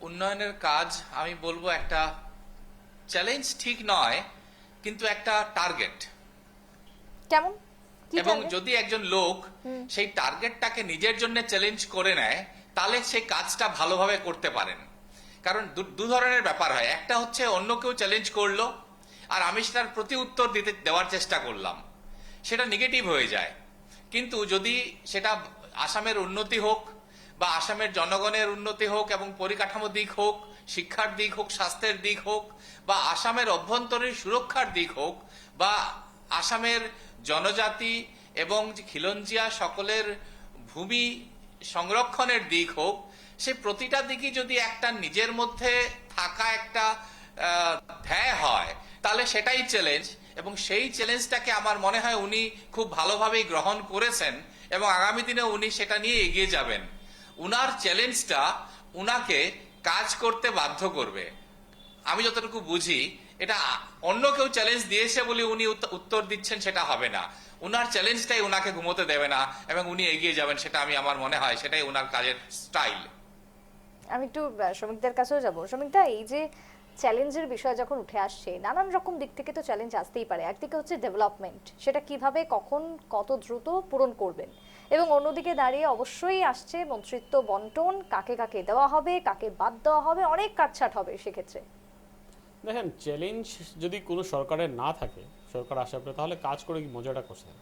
উন্নয়নের কাজ আমি বলবো একটা চ্যালেঞ্জ ঠিক নয়, কিন্তু একটা টার্গেট। কেমন কি এবং target? যদি একজন লোক সেই টার্গেটটাকে নিজের জন্য চ্যালেঞ্জ করে নেয়, তাহলে সেই কাজটা ভালোভাবে করতে পারেন। কারণ দু ধরনের ব্যাপার হয়, একটা হচ্ছে অন্য কেউ চ্যালেঞ্জ করলো আর আমি সেটার প্রতি উত্তর দেওয়ার চেষ্টা করলাম, সেটা নেগেটিভ হয়ে যায়। কিন্তু যদি সেটা আসামের উন্নতি হোক বা আসামের জনগণের উন্নতি হোক এবং পরিকাঠামো দিক হোক, শিক্ষার দিক হোক, স্বাস্থ্যের দিক হোক, বা আসামের অভ্যন্তরীণ সুরক্ষার দিক হোক, বা আসামের জনজাতি এবং খিলঞ্জিয়া সকলের ভূমি সংরক্ষণের দিক হোক, সে প্রতিটা দিকই যদি একটা নিজের মধ্যে থাকা একটা ধ্যায় হয়, তাহলে সেটাই চ্যালেঞ্জ। এবং সেই চ্যালেঞ্জটাকে আমার মনে হয় উনি খুব ভালোভাবেই গ্রহণ করেছেন এবং আগামী দিনে উনি সেটা নিয়ে এগিয়ে যাবেন। উনার চ্যালেঞ্জটা উনাকে কাজ করতে বাধ্য করবে। আমি যতটুকু বুঝি, এটা অন্য কেউ চ্যালেঞ্জ দিয়েছে বলে উনি উত্তর দিচ্ছেন সেটা হবে না। উনার চ্যালেঞ্জটাই উনাকে ঘুমোতে দেবে না এবং উনি এগিয়ে যাবেন, সেটা আমার মনে হয় সেটাই উনার কাজের স্টাইল। আমি একটু শ্রমিকদের কাছেও যাব। শ্রমিকদা, এই যে চ্যালেঞ্জের বিষয় যখন উঠে আসছে, নানান রকম দিক থেকে তো চ্যালেঞ্জ আসতেই পারে। একদিকে হচ্ছে ডেভেলপমেন্ট, সেটা কিভাবে কখন কত দ্রুত পূরণ করবেন, এবং অন্যদিকে দাঁড়িয়ে অবশ্যই আসছে মন্ত্রিত্ব বন্টন, কাকে কাকে দেওয়া হবে, কাকে বাদ দেওয়া হবে, অনেক কাটছাট হবে সেক্ষেত্রে। দেখেন, চ্যালেঞ্জ যদি কোনো সরকারের না থাকে, সরকার আসার পরে, তাহলে কাজ করে কি মজাটা কোথায়?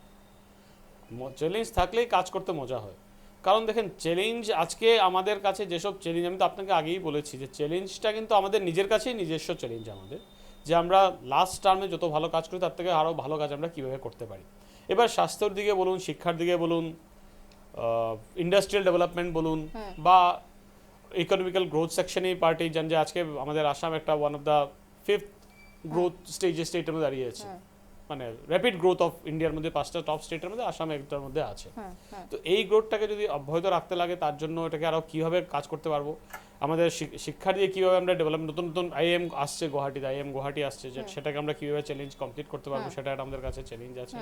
চ্যালেঞ্জ থাকলেই কাজ করতে মজা হয়। কারণ দেখেন, চ্যালেঞ্জ আজকে আমাদের কাছে যেসব চ্যালেঞ্জ, আমি তো আপনাকে আগেই বলেছি যে চ্যালেঞ্জটা কিন্তু আমাদের নিজের কাছেই নিজস্ব চ্যালেঞ্জ আমাদের, যে আমরা লাস্ট টার্মে যত ভালো কাজ করি তার থেকে আরও ভালো কাজ আমরা কীভাবে করতে পারি। এবার স্বাস্থ্যের দিকে বলুন, শিক্ষার দিকে বলুন, ইন্ডাস্ট্রিয়াল ডেভেলপমেন্ট বলুন, বা ইকোনমিক্যাল গ্রোথ সেকশনেই পার্টি জান যে আজকে আমাদের আসাম একটা one of the 5th growth স্টেটের মধ্যে দাঁড়িয়ে আছে। মানে র্যাপিড গ্রোথ অফ ইন্ডিয়ার মধ্যে 5টা টপ স্টেটের মধ্যে আসাম একটার মধ্যে আছে। তো এই গ্রোথটাকে যদি অব্যাহত রাখতে লাগে, তার জন্য এটাকে আরও কীভাবে কাজ করতে পারবো, আমাদের শিক্ষা দিয়ে কীভাবে আমরা ডেভেলপ, নতুন নতুন আইএম আসছে গুয়াহাটিতে, আইএম গুয়াহাটি আসছে, সেটাকে আমরা কীভাবে চ্যালেঞ্জ কমপ্লিট করতে পারবো, সেটা আমাদের কাছে চ্যালেঞ্জ আছে।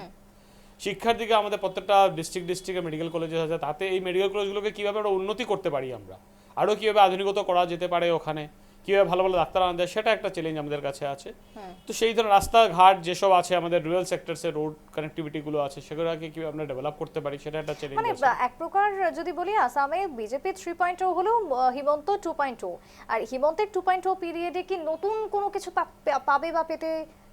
শিক্ষার দিকে আমাদের প্রত্যেকটা ডিস্ট্রিক্টে মেডিকেল কলেজেস আছে, তাতে এই মেডিকেল কলেজগুলোকে কীভাবে আমরা উন্নতি করতে পারি, আমরা আরও কীভাবে আধুনিকতা করা যেতে পারে, ওখানে কীভাবে ভালো ভালো ডাক্তার আনা যায়, সেটা একটা চ্যালেঞ্জ আমাদের কাছে আছে। তো সেই ধরনের রাস্তাঘাট যেসব আছে, আমাদের রুরাল সেক্টরসে রোড কানেক্টিভিটিগুলো আছে, সেগুলোকে কীভাবে আমরা ডেভেলপ করতে পারি, সেটা একটা চ্যালেঞ্জ মানে আছে। এক প্রকার যদি বলি, আসামে বিজেপি 3.0 হলেও হিমন্ত 2.0, আর হিমন্তের 2.0 পিরিয়ডে কি নতুন কোনো কিছু পাবে বা পেতে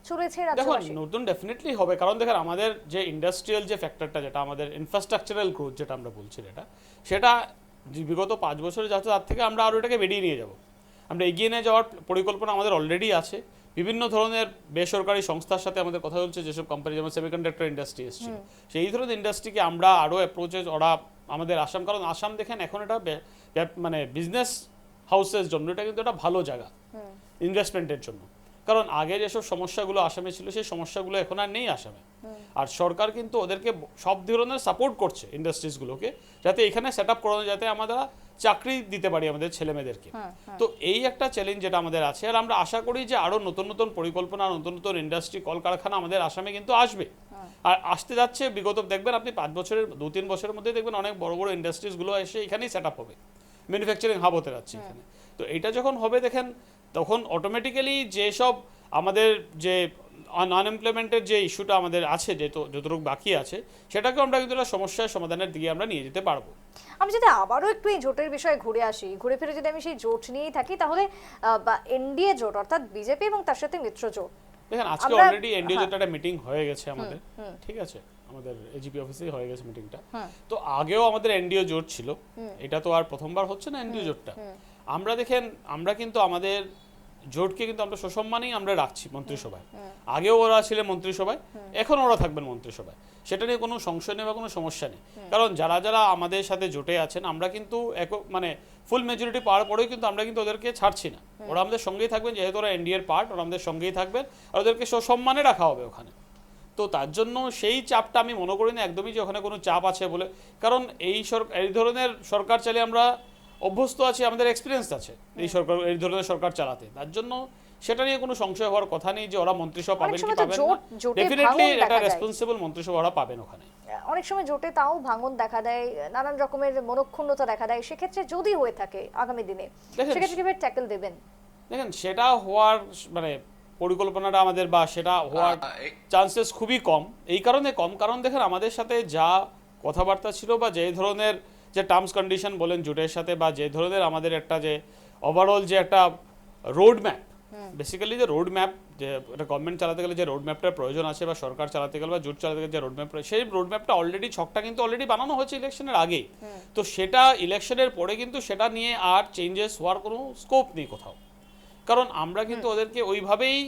চলেছে রাজ্যবাসী? দেখুন, নতুন ডেফিনেটলি হবে, কারণ দেখেন আমাদের যে ইন্ডাস্ট্রিয়াল যে ফ্যাক্টরটা, যেটা আমাদের ইনফ্রাস্ট্রাকচারাল গ্রোথ যেটা আমরা বলছি, সেটা বিগত 5 বছরে যাচ্ছে, তার থেকে আমরা আরও এটাকে বেরিয়ে নিয়ে যাব। আমরা এগিয়ে নিয়ে যাওয়ার পরিকল্পনা আমাদের অলরেডি আছে। বিভিন্ন ধরনের বেসরকারি সংস্থার সাথে আমাদের কথা চলছে, যেসব কোম্পানি যেমন সেমিকন্ডাক্টর ইন্ডাস্ট্রি এসেছিল, সেই ধরনের ইন্ডাস্ট্রিকে আমরা আরও অ্যাপ্রোচেস ওরা আমাদের আসাম, কারণ আসাম দেখেন এখন এটা মানে বিজনেস হাউসের জন্য এটা কিন্তু একটা ভালো জায়গা ইনভেস্টমেন্টের জন্য। কারণ আগে যেসব সমস্যাগুলো আসামে ছিল সেই সমস্যাগুলো এখন আর নেই আসামে। আর সরকার কিন্তু ওদেরকে সব ধরনের সাপোর্ট করছে ইন্ডাস্ট্রিজগুলোকে, যাতে এখানে সেট আপ করানো, যাতে আমরা চাকরি দিতে পারি আমাদের ছেলে মেয়েদেরকে। তো এই একটা চ্যালেঞ্জ যেটা আমাদের আছে, আর আমরা আশা করি যে আরো নতুন নতুন পরিকল্পনা, নতুন নতুন ইন্ডাস্ট্রি, কলকারখানা আমাদের আসামে কিন্তু আসবে আর আসতে যাচ্ছে। বিগত দেখবেন আপনি 5 বছরের 2-3 বছরের মধ্যে দেখবেন অনেক বড় বড় ইন্ডাস্ট্রিজগুলো এসে এখানেই সেট আপ হবে, ম্যানুফ্যাকচারিং হাব হতে যাচ্ছে এখানে। তো এটা যখন হবে দেখেন, তখন অটোমেটিক্যালি যেসব আমাদের যে আনএমপ্লয়মেন্টের যে ইস্যুটা আমাদের আছে, যতটুকু বাকি আছে, সেটাকে আমরা কিন্তু একটা সমস্যার সমাধানের দিকে আমরা নিয়ে যেতে পারবো। আমি যদি আবারও একটু এই জোটের বিষয়ে ঘুরে ফিরে যদি আমি সেই জোট নিয়েই থাকি, তাহলে এনডিএ জোট অর্থাৎ বিজেপি এবং তার সাথে মিত্র জোট, দেখেন আজকে অলরেডি এনডিএ জোটের একটা মিটিং হয়ে গেছে আমাদের, ঠিক আছে, আমাদের এজিপি অফিসেই হয়ে গেছে মিটিংটা। তো আগেও আমাদের এনডিএ জোট ছিল, এটা তো আর প্রথমবার হচ্ছে না এনডিএ জোটটা। আমরা দেখেন, আমরা কিন্তু আমাদের জোটকে কিন্তু আমরা সসম্মানেই আমরা রাখছি মন্ত্রিসভায়। আগেও ওরা ছিলেন মন্ত্রিসভায়, এখন ওরা থাকবেন মন্ত্রিসভায়, সেটা নিয়ে কোনো সংশয় নেই বা কোনো সমস্যা নেই। কারণ যারা যারা আমাদের সাথে জোটে আছেন, আমরা কিন্তু মানে ফুল মেজরিটি পাওয়ার পরেও কিন্তু আমরা কিন্তু ওদেরকে ছাড়ছি না, ওরা আমাদের সঙ্গেই থাকবেন, যেহেতু ওরা এনডিএর পার্ট, ওরা আমাদের সঙ্গেই থাকবেন, আর ওদেরকে সসম্মানে রাখা হবে ওখানে। তো তার জন্য সেই চাপটা আমি মনে করি না একদমই যে ওখানে কোনো চাপ আছে বলে, কারণ এই ধরনের সরকার চালিয়ে আমরা অভ্যস্ত আছি, আমাদের এক্সপিরিয়েন্স আছে এই ধরনের সরকার চালাতে। তার জন্য সেটা নিয়ে কোনো সংশয় হওয়ার কথা নেই যে ওরা মন্ত্রিসভা পাবেন কি পাবেন না। ডেফিনেটলি এটা রেসপন্সিবল মন্ত্রিসভা ওরা পাবেন ওখানে। অনেক সময় জোটে তাও ভাঙন দেখা দেয়, নানান রকমের মনক্ষুণ্ণতা দেখা দেয়, সেক্ষেত্রে যদি হয়ে থাকে আগামী দিনে, সেক্ষেত্রে কিভাবে ট্যাকল দেবেন? দেখেন, সেটা হওয়ার মানে পরিকল্পনাটা আমাদের বা সেটা হওয়ার চান্সেস খুবই কম। এই কারণে কম, কারণ দেখেন আমাদের সাথে যা কথাবার্তা ছিল বা যে ধরনের যে টার্মস কন্ডিশন বলেন জোটের সাথে, বা যে ধরনের আমাদের একটা যে ওভারঅল যে একটা রোড ম্যাপ, বেসিক্যালি যে রোড ম্যাপ, যে একটা গভর্নমেন্ট চালাতে গেলে যে রোড ম্যাপটার প্রয়োজন আছে, বা সরকার চালাতে গেলে বা জোট চালাতে গেলে যে রোড ম্যাপ, সেই রোড ম্যাপটা অলরেডি ছকটা কিন্তু অলরেডি বানানো হয়েছে ইলেকশনের আগেই। তো সেটা ইলেকশনের পরে কিন্তু সেটা নিয়ে আর চেঞ্জেস হওয়ার কোনো স্কোপ নেই কোথাও, কারণ আমরা কিন্তু ওদেরকে ওইভাবেই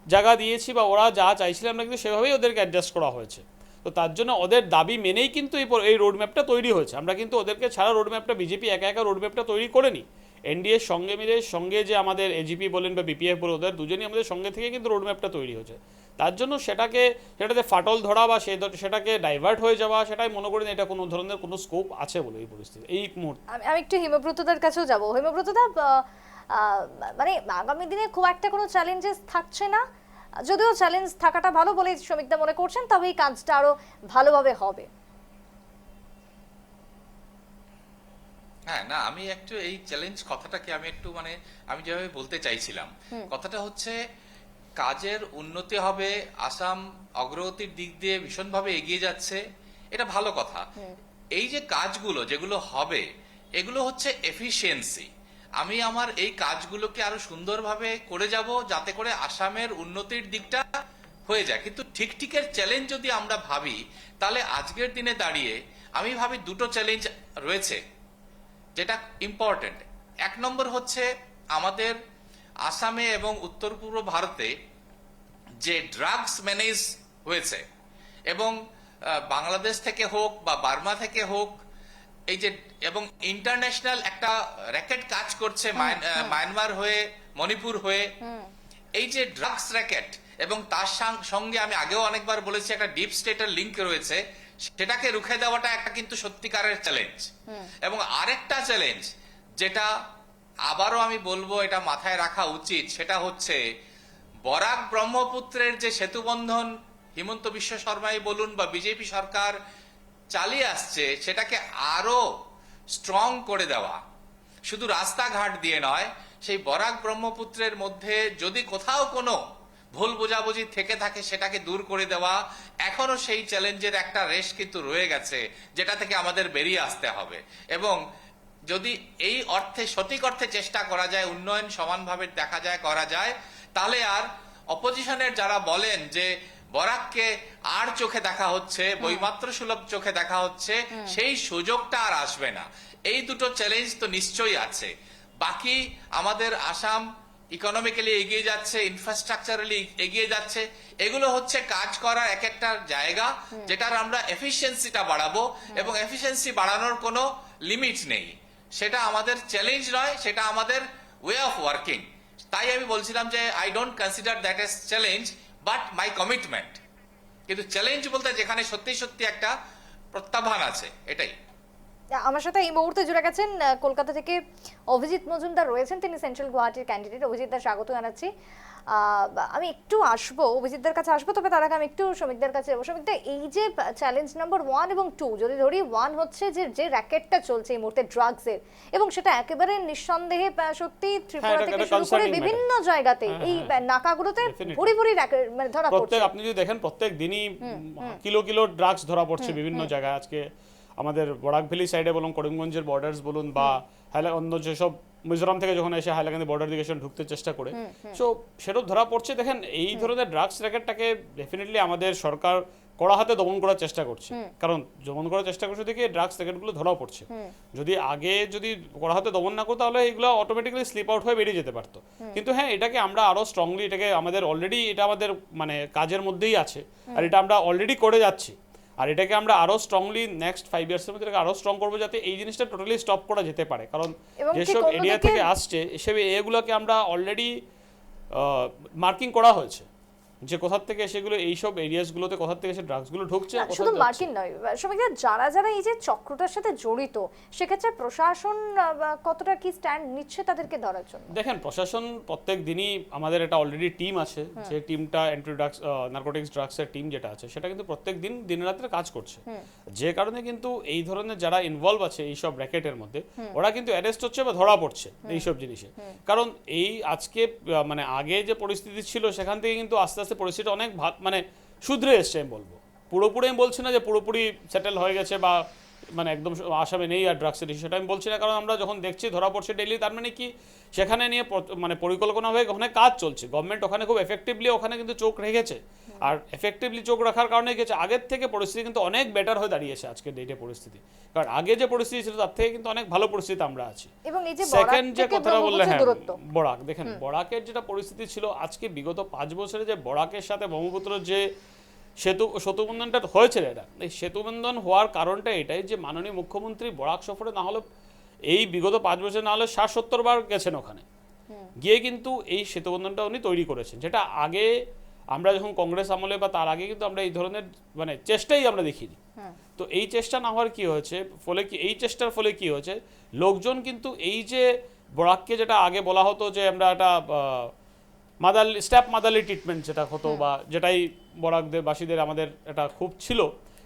জায়গা দিয়েছি, বা ওরা যা চাইছিলেন আমরা কিন্তু সেভাবেই ওদেরকে অ্যাডজাস্ট করা হয়েছে। তো তার জন্য ওদের দাবি মেনেই কিন্তু এই রোড ম্যাপটা তৈরি হয়েছে। আমরা কিন্তু ওদেরকে ছাড়া রোড ম্যাপটা, বিজেপি একা একা রোড ম্যাপটা তৈরি করেনি, এনডিএর সঙ্গে মিলে সঙ্গে যে আমাদের এজিপি বলেন বা বিপিএফ বলেন, ওদের দুজনই আমাদের সঙ্গে থেকে কিন্তু রোড ম্যাপটা তৈরি হয়েছে। তার জন্য সেটাতে ফাটল ধরা বা সেটাকে ডাইভার্ট হয়ে যাওয়া, সেটাই মনে করি না এটা কোনো ধরনের কোনো স্কোপ আছে বলে এই পরিস্থিতি এই মুহূর্তে। আমি একটু হিমব্রতদার কাছেও যাব। হিমব্রতদা, মানে আগামী দিনে খুব একটা কোনো চ্যালেঞ্জেস থাকছে না, যদিও চ্যালেঞ্জ থাকাটা ভালো বলে শ্রমিকদা মনে করছেন, তবে এই কাজটা আরো ভালোভাবে হবে। হ্যাঁ, না, আমি একটু এই চ্যালেঞ্জ কথাটাকে আমি একটু মানে আমি যেভাবে বলতে চাইছিলাম, কথাটা হচ্ছে কাজের উন্নতি হবে, আসাম অগ্রগতির দিক দিয়ে ভীষণভাবে এগিয়ে যাচ্ছে, এটা ভালো কথা। এই যে কাজগুলো যেগুলো হবে, এগুলো হচ্ছে এফিসিয়েন্সি। আমি আমার এই কাজগুলোকে আরো সুন্দরভাবে করে যাব, যাতে করে আসামের উন্নতির দিকটা হয়ে যায়। কিন্তু ঠিকঠিকের চ্যালেঞ্জ যদি আমরা ভাবি, তাহলে আজকের দিনে দাঁড়িয়ে আমি ভাবি দুটো চ্যালেঞ্জ রয়েছে যেটা ইম্পর্টেন্ট। এক নম্বর হচ্ছে আমাদের আসামে এবং উত্তর পূর্ব ভারতে যে ড্রাগস ম্যানেজ হয়েছে, এবং বাংলাদেশ থেকে হোক বা বার্মা থেকে হোক, এই যে এবং ইন্টারন্যাশনাল একটা র্যাকেট কাজ করছে মায়ানমার হয়ে, মণিপুর হয়ে, এই যে ড্রাগস র্যাকেট, এবং তার সঙ্গে আমি আগেও অনেকবার বলেছি একটা ডিপ স্টেটের লিংক রয়েছে, সেটাকে রুখে দেওয়াটা একটা কিন্তু সত্যিকারের চ্যালেঞ্জ। এবং আরেকটা চ্যালেঞ্জ যেটা আবারও আমি বলবো এটা মাথায় রাখা উচিত, সেটা হচ্ছে বরাক ব্রহ্মপুত্রের যে সেতু বন্ধন হিমন্ত বিশ্ব শর্মাই বলুন বা বিজেপি সরকার চালিয়ে আসছে, সেটাকে আরো স্ট্রং করে দেওয়া, শুধু রাস্তাঘাট দিয়ে নয়, সেই বরাক ব্রহ্মপুত্রের মধ্যে যদি কোথাও কোনো ভুল বোঝাবুঝি থেকে থাকে সেটাকে দূর করে দেওয়া। এখনো সেই চ্যালেঞ্জের একটা রেশ কিন্তু রয়ে গেছে, যেটা থেকে আমাদের বেরিয়ে আসতে হবে। এবং যদি এই অর্থে সঠিক অর্থে চেষ্টা করা যায়, উন্নয়ন সমানভাবে দেখা যায়, করা যায়, তাহলে আর অপোজিশনের যারা বলেন যে বরাককে আর চোখে দেখা হচ্ছে, বইমাত্র সুলভ চোখে দেখা হচ্ছে, সেই সুযোগটা আর আসবে না। এই দুটো চ্যালেঞ্জ তো নিশ্চয়ই আছে। বাকি আমাদের আসাম ইকোনমিক্যালি এগিয়ে যাচ্ছে, ইনফ্রাস্ট্রাকচারালি এগিয়ে যাচ্ছে, এগুলো হচ্ছে কাজ করার এক একটা জায়গা, যেটার আমরা এফিসিয়েন্সিটা বাড়াবো, এবং এফিসিয়েন্সি বাড়ানোর কোনো লিমিট নেই। সেটা আমাদের চ্যালেঞ্জ নয়, সেটা আমাদের ওয়ে অফ ওয়ার্কিং। তাই আমি বলছিলাম যে I don't consider that S challenge but my commitment. কিন্তু চ্যালেঞ্জ বলতে যেখানে সত্যি সত্যি একটা প্রত্যাহ্বান আছে, এটাই। আমার সাথে এই মুহূর্তে জুড়ে গেছেন কলকাতা থেকে অভিজিৎ মজুমদার রয়েছেন, তিনি সেন্ট্রাল গুয়াহাটির ক্যান্ডিডেট। অভিজিৎদার স্বাগত জানাচ্ছি। আমি একটু আসবো, অভিজিৎদার কাছে আসবো, তবে তার আগে আমি একটু শ্রমিকদের কাছে যাবো। শ্রমিকদা, এই যে চ্যালেঞ্জ নাম্বার 1 এবং 2, যদি ধরি 1 হচ্ছে যে র্যাকেটটা চলছে এই মুহূর্তে ড্রাগসের, এবং সেটা একেবারে নিঃসন্দেহে সত্যি ত্রিপুরা থেকে শুরু করে বিভিন্ন জায়গাতে এই নাকাগুলোতে ভরি ভরি মানে ধরা পড়ছে। আপনি যদি দেখেন প্রত্যেক দিনই কিলো কিলো ড্রাগস ধরা পড়ছে বিভিন্ন জায়গায়। আজকে আমাদের বরাক ভ্যালি সাইডে বলুন, করিমগঞ্জের বর্ডার্স বলুন, বা অন্য যেসব মিজোরাম থেকে যখন এসে হাইলাকান্দি বর্ডার দিকে ঢুকতে চেষ্টা করে, সো সেটাও ধরা পড়ছে। দেখেন, এই ধরনের ড্রাগস র্যাকেটটাকে ডেফিনেটলি আমাদের সরকার কড়া হাতে দমন করার চেষ্টা করছে, কারণ দমন করার চেষ্টা করছে দেখে ড্রাগস র্যাকেটগুলো ধরাও পড়ছে। যদি কড়া হাতে দমন না করতো, তাহলে এগুলো অটোমেটিক্যালি স্লিপ আউট হয়ে বেরিয়ে যেতে পারতো। কিন্তু হ্যাঁ, এটাকে আমরা আরো স্ট্রংলি, এটাকে আমাদের অলরেডি এটা আমাদের মানে কাজের মধ্যেই আছে, আর এটা আমরা অলরেডি করে যাচ্ছি। আর এটাকে আমরা আরো স্ট্রংলি নেক্সট 5 ইয়ার্সের মধ্যে এটাকে আরো স্ট্রং করবো, যাতে এই জিনিসটা টোটালি স্টপ করা যেতে পারে। কারণ যেসব এরিয়া থেকে আসছে এসব এগুলোকে আমরা অলরেডি মার্কিং করা হয়েছে, যে কোথা থেকে সেগুলো এইসব এরিয়াসগুলোতে কোথা থেকে সে ড্রাগসগুলো ঢুকছে। শুধু মার্কিন নয়, শ্রমিকরা যারা এই যে চক্রটার সাথে জড়িত, সেক্ষেত্রে প্রশাসন কতটা কি স্ট্যান্ড নিচ্ছে তাদেরকে ধরার জন্য? দেখেন, প্রশাসন প্রত্যেক দিনই আমাদের একটা অলরেডি টিম আছে, যে টিমটা অ্যান্টি ড্রাগস নার্কোটিক্স ড্রাগসের টিম যেটা আছে, সেটা কিন্তু প্রত্যেক দিন দিনের রাত্রে কাজ করছে। যে কারণে কিন্তু এই ধরনের যারা ইনভলভ আছে এইসব র্যাকেটের মধ্যে, ওরা কিন্তু অ্যারেস্ট হচ্ছে বা ধরা পড়ছে এইসব জিনিসে। কারণ এই আজকে মানে আগে যে পরিস্থিতি ছিল, সেখান থেকে কিন্তু আস্তে আস্তে পরিস্থিতি অনেক মানে শুধরে এসছে। আমি বলবো পুরোপুরি, আমি বলছি না যে পুরোপুরি সেটেল হয়ে গেছে বা মানে একদম আসামে নেই আর ড্রাগসের ইস্যু, সেটা আমি বলছি না। কারণ আমরা যখন দেখছি ধরা পড়ছে ডেইলি, তার মানে কি সেখানে নিয়ে মানে পরিকল্পনা হয়ে ওখানে কাজ চলছে। গভর্নমেন্ট ওখানে খুব এফেক্টিভলি ওখানে কিন্তু চোখ রেখেছে, আর এফেক্টিভলি চোখ রাখার কারণে গেছে আগের থেকে পরিস্থিতি কিন্তু অনেক বেটার হয়ে দাঁড়িয়েছে আজকের ডেটে পরিস্থিতি। কারণ আগে যে পরিস্থিতি ছিল তার থেকে কিন্তু অনেক ভালো পরিস্থিতি আমরা আছি। এবং এই যে সেকেন্ড যে কথাটা বললেন, হ্যাঁ বরাক, দেখেন বরাকের যেটা পরিস্থিতি ছিল আজকে বিগত 5 বছরে, যে বরাকের সাথে ব্রহ্মপুত্র যে সেতুবন্ধনটা হয়েছে, এই সেতুবন্ধন হওয়ার কারণটা এটাই যে মাননীয় মুখ্যমন্ত্রী বরাক সফরে না হলে এই বিগত 5 বছর না হলে 60-70 বার গেছেন ওখানে গিয়ে, কিন্তু এই সেতুবন্ধনটা উনি তৈরি করেছেন, যেটা আগে আমরা যখন কংগ্রেস আমলে বা তার আগে কিন্তু আমরা এই ধরনের মানে চেষ্টাই আমরা দেখিনি। তো এই চেষ্টা না হওয়ার কি হয়েছে, এই চেষ্টার ফলে কি হয়েছে, লোকজন কিন্তু এই যে বরাককে, যেটা আগে বলা হতো যে আমরা একটা মাদারলি ট্রিটমেন্ট যেটা হতো, বা যেটাই বরাকদের বাসীদের আমাদের এটা খুব ছিল,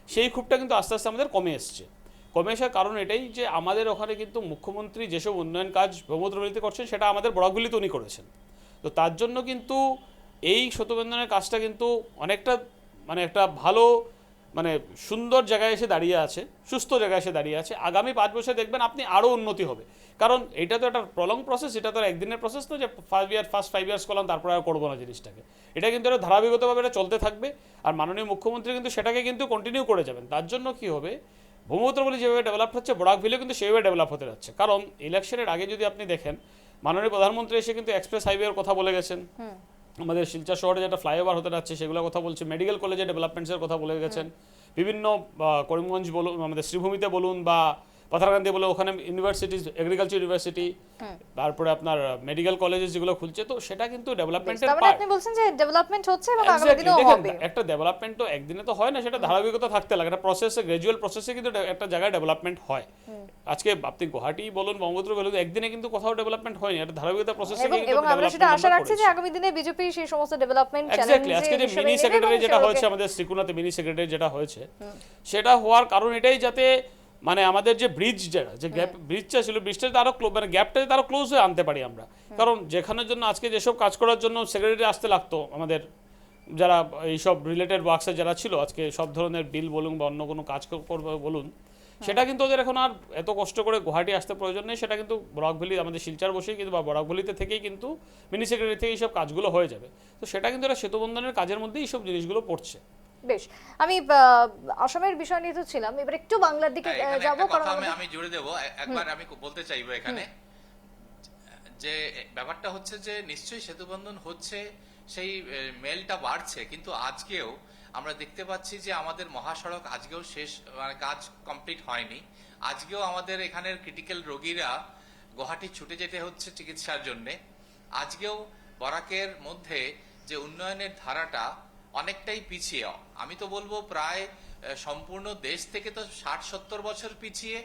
সেই খুবটা কিন্তু আস্তে আস্তে আমাদের কমে আসার কারণ এটাই যে আমাদের ওখানে কিন্তু মুখ্যমন্ত্রী যেসব উন্নয়ন কাজ ব্রহ্মপুত্রভ্যালিতে করছেন, সেটা আমাদের বরাকভ্যালিতে উনি করেছেন। তো তার জন্য কিন্তু এই সেতুবন্ধনের কাজটা কিন্তু অনেকটা মানে একটা ভালো মানে সুন্দর জায়গায় এসে দাঁড়িয়ে আছে, সুস্থ জায়গায় এসে দাঁড়িয়ে আছে। আগামী 5 বছর দেখবেন আপনি আরও উন্নতি হবে, কারণ এটা তো একটা প্রলং প্রসেস, এটা তো একদিনের প্রসেস তো যে ফার্স্ট 5 ইয়ার্স করলাম তারপরে আর করবো না জিনিসটাকে। এটা কিন্তু একটা ধারাবাহিকতাভাবে এটা চলতে থাকবে, আর মাননীয় মুখ্যমন্ত্রী কিন্তু সেটাকে কিন্তু কন্টিনিউ করে যাবেন। তার জন্য কি হবে, ব্রহ্মপুত্রভ্যালি যেভাবে ডেভেলপ হচ্ছে, বরাকভ্যালিও কিন্তু সেভাবে ডেভেলপ হতে যাচ্ছে। কারণ ইলেকশনের আগে যদি আপনি দেখেন, মাননীয় প্রধানমন্ত্রী এসে কিন্তু এক্সপ্রেস হাইওয়ের কথা বলে গেছেন, আমাদের শিলচর শহরে যেটা ফ্লাইওভার হতে যাচ্ছে সেগুলোর কথা বলছে, মেডিকেল কলেজে ডেভেলপমেন্টসের কথা বলে গেছেন, বিভিন্ন করিমগঞ্জ বলুন, আমাদের শ্রীভূমিতে বলুন বা পাথারকান্দি বলুন, ওখানে ইউনিভার্সিটিজ, এগ্রিকালচার ইউনিভার্সিটি, তারপরে আপনার মেডিকেল কলেজেস যেগুলো খুলছে, তো সেটা কিন্তু ডেভেলপমেন্টের পার্ট। আপনি বলছেন যে ডেভেলপমেন্ট হচ্ছে এবং আগামী দিনেও হবে। একটা ডেভেলপমেন্ট তো একদিনে তো হয় না, সেটা ধারাবাহিকতা থাকতে লাগে, একটা প্রসেসে, গ্র্যাজুয়াল প্রসেসে কিন্তু একটা জায়গায় ডেভেলপমেন্ট হয়। আজকে আপনি গুয়াহাটি বলুন, ব্রহ্মপুত্র বলুন, একদিনে কিন্তু কোথাও ডেভেলপমেন্ট হয়নি, এটা ধারাবাহিকতা প্রসেসে কিন্তু। এবং আমরা সেটা আশা রাখছি যে আগামী দিনে বিজেপি সেই সমস্ত ডেভেলপমেন্ট চ্যালেঞ্জ, আজকে যে মিনি সেক্রেটারি যেটা হয়েছে আমাদের শ্রীকুনাতে, মিনি সেক্রেটারি যেটা হয়েছে, সেটা হওয়ার কারণ এটাই যাতে মানে আমাদের যে ব্রিজটা ছিল, ব্রিজটা আরো মানে গ্যাপটা আরো ক্লোজ হয়ে আনতে পারি আমরা। কারণ যেখানের জন্য আজকে যেসব কাজ করার জন্য সেক্রেটারি আসতে লাগতো, আমাদের যারা এইসব রিলেটেড ওয়ার্কসে যারা ছিল, আজকে সব ধরনের বিল বলুন বা অন্য কোনো কাজ করবে বলুন, সেটা কিন্তু ওদের এখন আর এত কষ্ট করে গুয়াহাটি আসতে প্রয়োজন নেই। সেটা কিন্তু বরাকভ্যালি, আমাদের শিলচর বসেই কিন্তু বা বরাকভ্যালিতে থেকেই কিন্তু মিনি সেক্রেটারি থেকে এইসব কাজগুলো হয়ে যাবে। তো সেটা কিন্তু একটা সেতুবন্ধনের কাজের মধ্যেই এইসব জিনিসগুলো পড়ছে। বেশ, আমি আসামের বিষয় নিয়ে তো ছিলাম, এবার একটু বাংলার দিকে যাব, কারণ আমি জুড়ে দেব একবার। আমি বলতে চাইবো এখানে যে ব্যাপারটা হচ্ছে যে নিশ্চয়ই সেতুবন্ধন হচ্ছে, সেই মেলটা বাড়ছে, কিন্তু আজকেও আমরা দেখতে পাচ্ছি যে আমাদের মহাসড়ক আজকেও শেষ মানে কাজ কমপ্লিট হয়নি। আজকেও আমাদের এখানের ক্রিটিক্যাল রোগীরা গুয়াহাটি ছুটে যেতে হচ্ছে চিকিৎসার জন্য। আজকেও বরাকের মধ্যে যে উন্নয়নের ধারাটা অনেকটাই পিছিয়ে, আমি তো বলবো প্রায় সম্পূর্ণ দেশ থেকে তো 60-70 বছর পিছিয়ে,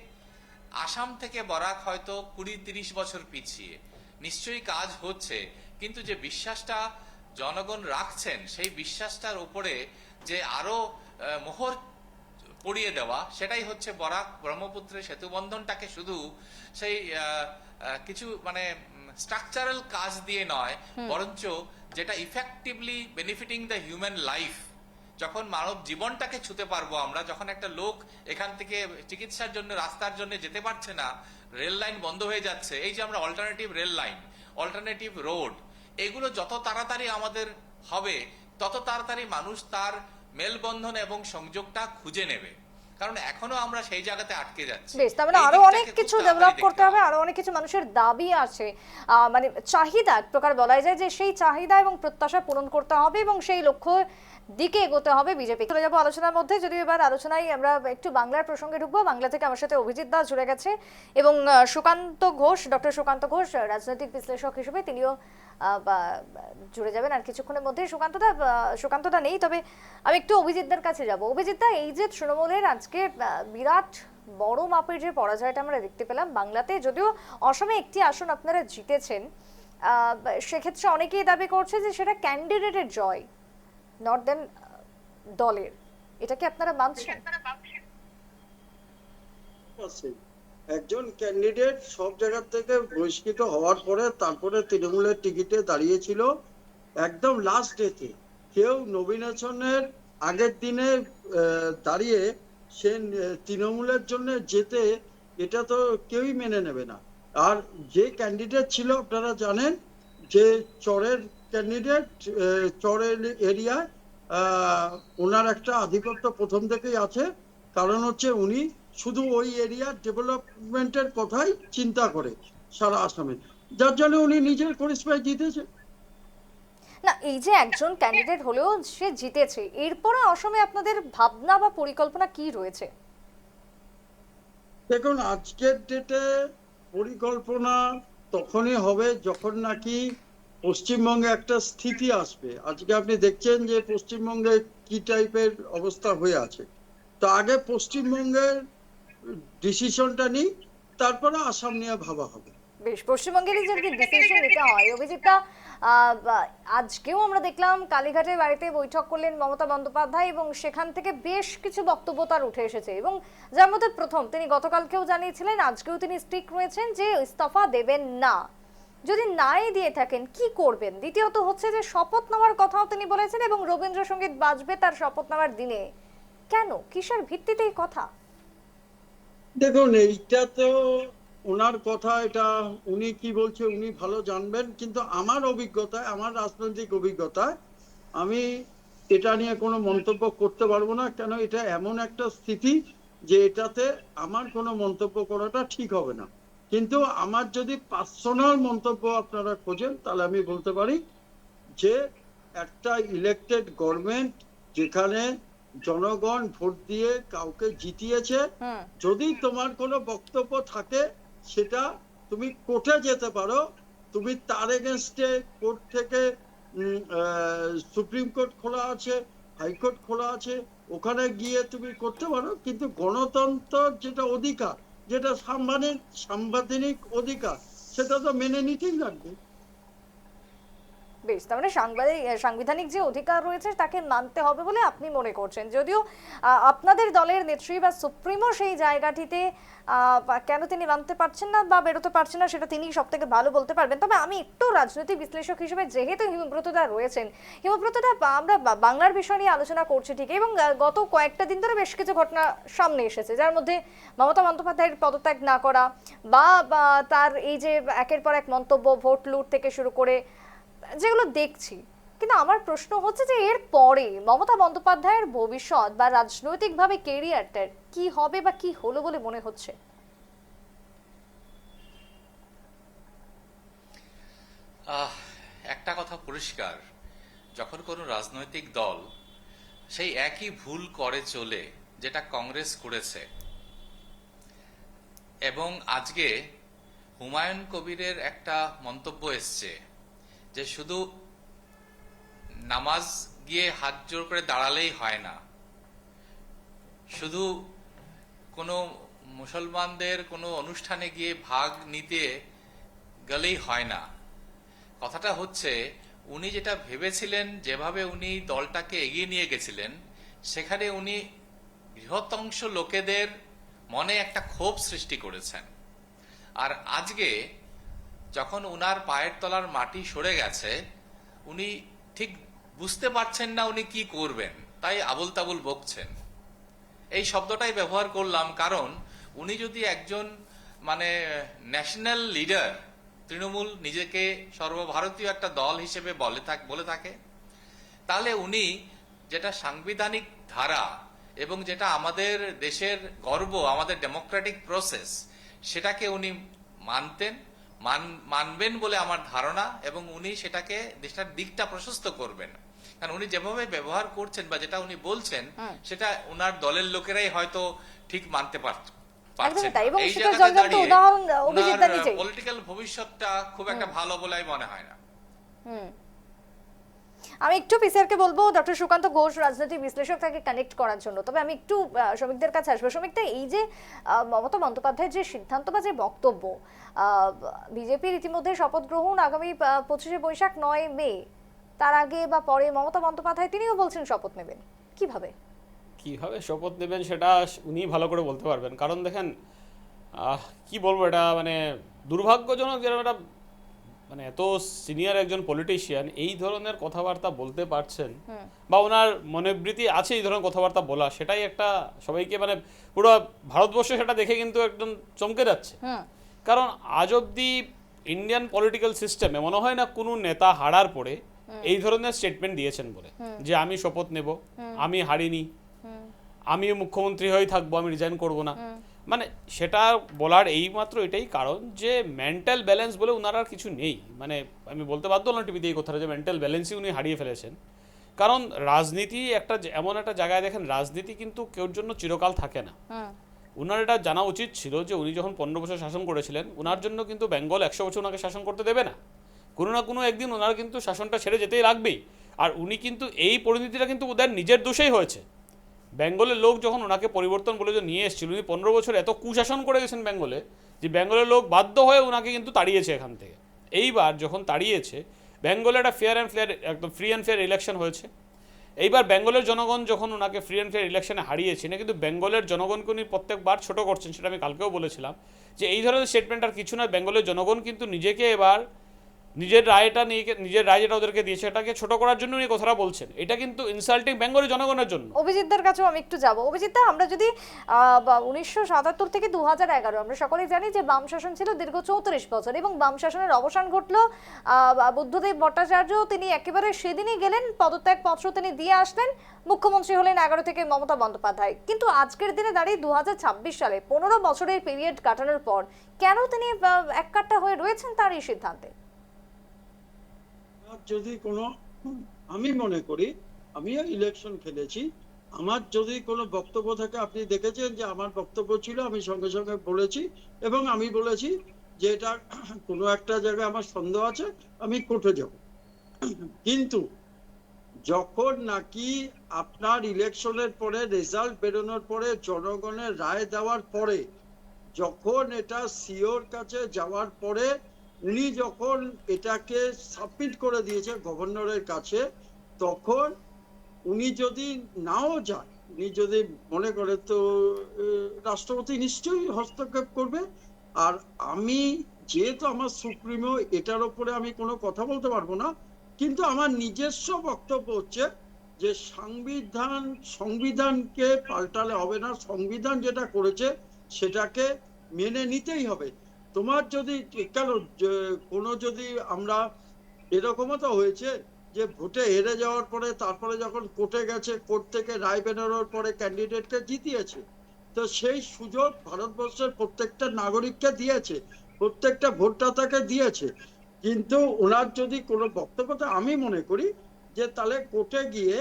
আসাম থেকে বরাক হয়তো 20-30 বছর পিছিয়ে। নিশ্চয়ই কাজ হচ্ছে, কিন্তু যে বিশ্বাসটা জনগণ রাখছেন সেই বিশ্বাসটার উপরে যে আরো মোহর পড়িয়ে দেওয়া, সেটাই হচ্ছে বরাক ব্রহ্মপুত্রের সেতু বন্ধনটাকে শুধু সেই কিছু মানে স্ট্রাকচারাল কাজ দিয়ে নয়, বরঞ্চ যেটা effectively benefiting the human life, যখন মানব জীবনটাকে ছুতে পারবো আমরা, যখন একটা লোক এখান থেকে চিকিৎসার জন্য রাস্তার জন্য যেতে পারছে না, রেল লাইন বন্ধ হয়ে যাচ্ছে, এই যে আমরা alternative rail line, alternative road, এগুলো যত তাড়াতাড়ি আমাদের হবে তত তাড়াতাড়ি মানুষ তার মেলবন্ধন এবং সংযোগটা খুঁজে নেবে, কারণ এখনো আমরা সেই জায়গাতে আটকে যাচ্ছি। বেশ, তার মানে আরো অনেক কিছু ডেভেলপ করতে হবে, আরো অনেক কিছু মানুষের দাবি আছে, মানে চাহিদা এক প্রকার বলা যায় যে সেই চাহিদা এবং প্রত্যাশা পূরণ করতে হবে এবং সেই লক্ষ্য দিকে এগোতে হবে বিজেপি। চলে যাবো আলোচনার মধ্যে, যদিও এবার আলোচনায় আমরা একটু বাংলার প্রসঙ্গে ঢুকবো। বাংলা থেকে আমার সাথে অভিজিৎ দাস জুড়ে গেছে এবং সুকান্ত ঘোষ, ডক্টর সুকান্ত ঘোষ রাজনৈতিক বিশ্লেষক হিসেবে তিনিও জুড়ে যাবেন আর কিছুক্ষণের মধ্যে। সুকান্তদা নেই, তবে আমি একটু অভিজিৎদার কাছে যাব। অভিজিৎদা, এই যে তৃণমূলের আজকে বিরাট বড় মাপের যে পরাজয়টা আমরা দেখতে পেলাম বাংলাতে, যদিও অসমে একটি আসন আপনারা জিতেছেন, সেক্ষেত্রে অনেকেই দাবি করছে যে সেটা ক্যান্ডিডেটের জয়, নট দেন দলের। এটা কি আপনারা মানছেন? একজন ক্যান্ডিডেট সব জায়গা থেকে বহিষ্কৃত হওয়ার পরে তারপরে তৃণমূলের টিকিটে দাঁড়িয়েছিল, একদম লাস্ট ডেতে কেউ নমিনেশনের আগের দিনে দাঁড়িয়ে সে তৃণমূলের জন্য যেতে, এটা তো কেউই মেনে নেবে না। আর যে ক্যান্ডিডেট ছিল আপনারা জানেন যে চরের ক্যান্ডিডেট, চরের এরিয়ায় ওনার একটা আধিপত্য প্রথম থেকেই আছে, কারণ হচ্ছে উনি শুধু ওই এরিয়ার ডেভেলপমেন্টের কথাই চিন্তা করে সারা আসামে, যার জন্য উনি নিজের করিশ্মায় জিতেছে। না, এই যে একজন ক্যান্ডিডেট হলেও সে জিতেছে, এরপরে অসমে আপনাদের ভাবনা বা পরিকল্পনা কি রয়েছে? দেখুন, আজকের ডেটে পরিকল্পনা তখনই হবে যখন নাকি পশ্চিমবঙ্গে একটা স্থিতি আসবে। আজকে আপনি দেখছেন যে পশ্চিমবঙ্গে কি টাইপের অবস্থা হয়ে আছে, তো আগে পশ্চিমবঙ্গের ডিসিশনটা নিই, তারপরে আসাম নিয়ে ভাবা হবে। বেশ, পশ্চিমবঙ্গেরই যদি ডিসিশন নিতে হয়, অভিজিৎদা, আজকেও আমরা দেখলাম কালীঘাটের বাড়িতে বৈঠক করলেন মমতা বন্দ্যোপাধ্যায় এবং সেখান থেকে বেশ কিছু বক্তব্য তার উঠে এসেছে এবং যার মধ্যে প্রথম, তিনি গতকালকেও জানিয়েছিলেন, আজকেও তিনি স্টিক রয়েছেন যে ইস্তফা দেবেন না। যদি নাই দিয়ে থাকেন কি করবেন? দ্বিতীয়ত হচ্ছে যে শপথ নেওয়ার কথাও তিনি বলেছেন এবং রবীন্দ্রসঙ্গীত বাজবে তার শপথ নেওয়ার দিনে। কেন, কিসের ভিত্তিতে এই কথা? দেখুন, এইটা তো ওনার কথা, এটা উনি কি বলছে উনি ভালো জানবেন, কিন্তু আমার অভিজ্ঞতায়, আমার রাজনৈতিক অভিজ্ঞতায় আমি এটা নিয়ে কোনো মন্তব্য করতে পারবো না। কেন, এটা এমন একটা স্থিতি যে এটাতে আমার কোনো মন্তব্য করাটা ঠিক হবে না। কিন্তু আমার যদি পার্সোনাল মন্তব্য আপনারা খোঁজেন, তাহলে আমি বলতে পারি যে একটা ইলেক্টেড গভর্নমেন্ট, যেখানে জনগণ ভোট দিয়ে কাউকে জিতিয়েছে, যদি তোমার কোনো বক্তব্য থাকে সেটা তুমি কোর্টে যেতে পারো, তুমি তার এগেনস্টে কোর্ট থেকে সুপ্রিম কোর্ট খোলা আছে, হাইকোর্ট খোলা আছে, ওখানে গিয়ে তুমি করতে পারো, কিন্তু গণতন্ত্র যেটা অধিকার, যেটা সাংবিধানিক অধিকার, সেটা তো মেনে নিতেই লাগবে। বেশ, তার মানে সাংবিধানিক যে অধিকার রয়েছে তাকে মানতে হবে বলে আপনি মনে করছেন, যদিও আপনাদের দলের নেত্রী বা সুপ্রিমো সেই জায়গাটিতে কেন তিনি মানতে পারছেন না বা বেরোতে পারছেন না সেটা তিনি সব থেকে ভালো বলতে পারবেন। তবে আমি একটু রাজনৈতিক বিশ্লেষক হিসেবে, যেহেতু হিমব্রতদা রয়েছেন, হিমব্রতদা, আমরা বাংলার বিষয় নিয়ে আলোচনা করছি ঠিক, এবং গত কয়েকটা দিন ধরে বেশ কিছু ঘটনা সামনে এসেছে, যার মধ্যে মমতা বন্দ্যোপাধ্যায়ের পদত্যাগ না করা বা তার এই যে একের পর এক মন্তব্য, ভোট লুট থেকে শুরু করে, যেগুলো দেখছি। কিন্তু আমার প্রশ্ন হচ্ছে যে এর পরে মমতা বন্দ্যোপাধ্যায়ের ভবিষ্যৎ বা রাজনৈতিকভাবে কেরিয়ারটার কি হবে বা কি হলো বলে মনে হচ্ছে? একটা কথা পরিষ্কার, যখন কোনো রাজনৈতিক দল সেই একই ভুল করে চলে যেটা কংগ্রেস করেছে, এবং আজকে হুমায়ুন কবিরের একটা মন্তব্য এসছে যে শুধু নামাজ গিয়ে হাত জোর করে দাঁড়ালেই হয় না, শুধু কোনো মুসলমানদের কোনো অনুষ্ঠানে গিয়ে ভাগ নিতে গেলেই হয় না। কথাটা হচ্ছে উনি যেটা ভেবেছিলেন, যেভাবে উনি দলটাকে এগিয়ে নিয়ে গেছিলেন, সেখানে উনি বৃহৎ লোকেদের মনে একটা ক্ষোভ সৃষ্টি করেছেন। আর আজকে যখন উনার পায়ের তলার মাটি সরে গেছে, উনি ঠিক বুঝতে পারছেন না উনি কি করবেন, তাই আবুল তাবুল বকছেন। এই শব্দটাই ব্যবহার করলাম, কারণ উনি যদি একজন মানে ন্যাশনাল লিডার, তৃণমূল নিজেকে সর্বভারতীয় একটা দল হিসেবে বলে থাকে, তাহলে উনি যেটা সাংবিধানিক ধারা এবং যেটা আমাদের দেশের গর্ব, আমাদের ডেমোক্রেটিক প্রসেস, সেটাকে উনি মানবেন বলে আমার ধারণা, এবং উনি সেটাকে দেশটার দিকটা প্রশস্ত করবেন। কারণ উনি যেভাবে ব্যবহার করছেন বা যেটা উনি বলছেন, সেটা উনার দলের লোকেরাই হয়তো ঠিক মানতে পারছেন। এই জায়গাতে দাঁড়িয়ে পলিটিক্যাল ভবিষ্যৎটা খুব একটা ভালো বলে মনে হয় না। আমি একটু পিসিআরকে বলবো ডক্টর সুকান্ত ঘোষ রাজনৈতিক বিশ্লেষক তাকে কানেক্ট করার জন্য, তবে আমি একটু শ্রমিকদের কাছে আসবো। শ্রমিকদা, এই যে মমতা বন্দ্যোপাধ্যায়ের যে সিদ্ধান্ত বা যে বক্তব্য, বিজেপির ইতিমধ্যে শপথ গ্রহণ আগামী 25শে বৈশাখ 9 মে, তার আগে বা পরে মমতা বন্দ্যোপাধ্যায় তিনিও বলছেন শপথ নেবেন, কিভাবে শপথ নেবেন সেটা উনি ভালো করে বলতে পারবেন। কারণ দেখেন, কি বলবো, এটা মানে দুর্ভাগ্যজনক যেন এটা মানে এত সিনিয়র একজন পলিটিশিয়ান এই ধরনের কথাবার্তা বলতে পারছেন, বা ওনার মনোবৃত্তি আছে এই ধরনের কথাবার্তা বলা, সেটাই একটা সবাইকে মানে পুরো ভারতবর্ষ সেটা দেখে কিন্তু একদম চমকে যাচ্ছে। কারণ আজ অব্দি ইন্ডিয়ান পলিটিক্যাল সিস্টেমে মনে হয় না কোনো নেতা হারার পরে এই ধরনের স্টেটমেন্ট দিয়েছেন বলে, যে আমি শপথ নেব, আমি হারিনি, আমি মুখ্যমন্ত্রী হয়ে থাকবো, আমি রিজাইন করব না। মানে সেটা বলার এইমাত্র এটাই কারণ যে মেন্টাল ব্যালেন্স বলে ওনার আর কিছু নেই। মানে আমি বলতে বাধ্য হলাম টিভিতে এই কথাটা, যে মেন্টাল ব্যালেন্সই উনি হারিয়ে ফেলেছেন। কারণ রাজনীতি একটা এমন একটা জায়গায়, দেখেন রাজনীতি কিন্তু কেউর জন্য চিরকাল থাকে না। ওনার এটা জানা উচিত ছিল যে উনি যখন 15 বছর শাসন করেছিলেন, ওনার জন্য কিন্তু বেঙ্গল 100 বছর ওনাকে শাসন করতে দেবে না। কোনো না কোনো একদিন ওনার কিন্তু শাসনটা ছেড়ে যেতেই লাগবেই। আর উনি কিন্তু এই পরিণতিটা কিন্তু ওদের নিজের দোষেই হয়েছে। বেঙ্গলের লোক যখন ওনাকে পরিবর্তন বলে যে নিয়ে এসেছিল, উনি 15 বছর এত কুশাসন করে গেছেন বেঙ্গলে, যে বেঙ্গলের লোক বাধ্য হয়ে ওনাকে কিন্তু তাড়িয়েছে এখান থেকে। এইবার যখন তাড়িয়েছে, বেঙ্গলে একটা একদম ফ্রি অ্যান্ড ফেয়ার ইলেকশন হয়েছে। এইবার বেঙ্গলের জনগণ যখন ওনাকে ফ্রি অ্যান্ড ফেয়ার ইলেকশনে হারিয়েছে না, কিন্তু বেঙ্গলের জনগণকে উনি প্রত্যেকবার ছোট করছেন, সেটা আমি কালকেও বলেছিলাম যে এই ধরনের স্টেটমেন্ট আর কিছু না। বেঙ্গলের জনগণ কিন্তু নিজেকে এবার নিজের রায় যেটা ওদেরকে দিয়েছে এটাকে ছোট করার জন্য উনি কথাটা বলছেন। এটা কিন্তু ইনসাল্টিং বেঙ্গলের জনগণের জন্য। অভিজিৎদার কাছেও আমি একটু যাবো। অভিজিৎদা, আমরা যদি 1977 থেকে 2011 আমরা সকলেই জানি যে বাম শাসন ছিল দীর্ঘ 34 বছর, এবং বাম শাসনের অবসান ঘটলো বুদ্ধদেব ভট্টাচার্য, তিনি একেবারে সেদিনই গেলেন, পদত্যাগ পত্র তিনি দিয়ে আসলেন, মুখ্যমন্ত্রী হলেন 11 থেকে মমতা বন্দ্যোপাধ্যায়। কিন্তু আজকের দিনে দাঁড়িয়ে 2026 সালে 15 বছরের পিরিয়ড কাটানোর পর কেন তিনি এককাট্টা হয়ে রয়েছেন তার এই সিদ্ধান্তে? যদি কোনো, আমি মনে করি, আমিও ইলেকশন খেলেছি, আমার যদি কোনো বক্তব্য থাকে, আপনি দেখেছেন যে আমার বক্তব্য ছিল, আমি সঙ্গে সঙ্গে বলেছি, এবং আমি বলেছি যে এটা কোনো একটা জায়গায় আমার সন্দেহ আছে, আমি কোর্টে যাব। কিন্তু যখন নাকি আপনার ইলেকশনের পরে রেজাল্ট বেরোনোর পরে, জনগণের রায় দেওয়ার পরে, যখন এটা সিওর কাছে যাওয়ার পরে, উনি যখন এটাকে সাবমিট করে দিয়েছে গভর্নরের কাছে, তখন উনি যদি নাও যান, উনি যদি মনে করে, তো রাষ্ট্রপতি নিশ্চয়ই হস্তক্ষেপ করবে। আর আমি যেহেতু আমার সুপ্রিমো, এটার উপরে আমি কোনো কথা বলতে পারবো না, কিন্তু আমার নিজস্ব বক্তব্য হচ্ছে যে সংবিধানকে পাল্টালে হবে না, সংবিধান যেটা করেছে সেটাকে মেনে নিতেই হবে। তোমার যদি কেন কোনো যদি আমরা, এরকমও তো হয়েছে যে ভোটে হেরে যাওয়ার পরে তারপরে যখন কোর্টে গেছে, কোর্ট থেকে রায় বেরোনোর পরে ক্যান্ডিডেটকে জিতিয়েছে। তো সেই সুযোগ ভারতবর্ষের প্রত্যেকটা নাগরিককে দিয়েছে, প্রত্যেকটা ভোটদাতাকে দিয়েছে। কিন্তু ওনার যদি কোনো বক্তব্য, আমি মনে করি যে তাহলে কোর্টে গিয়ে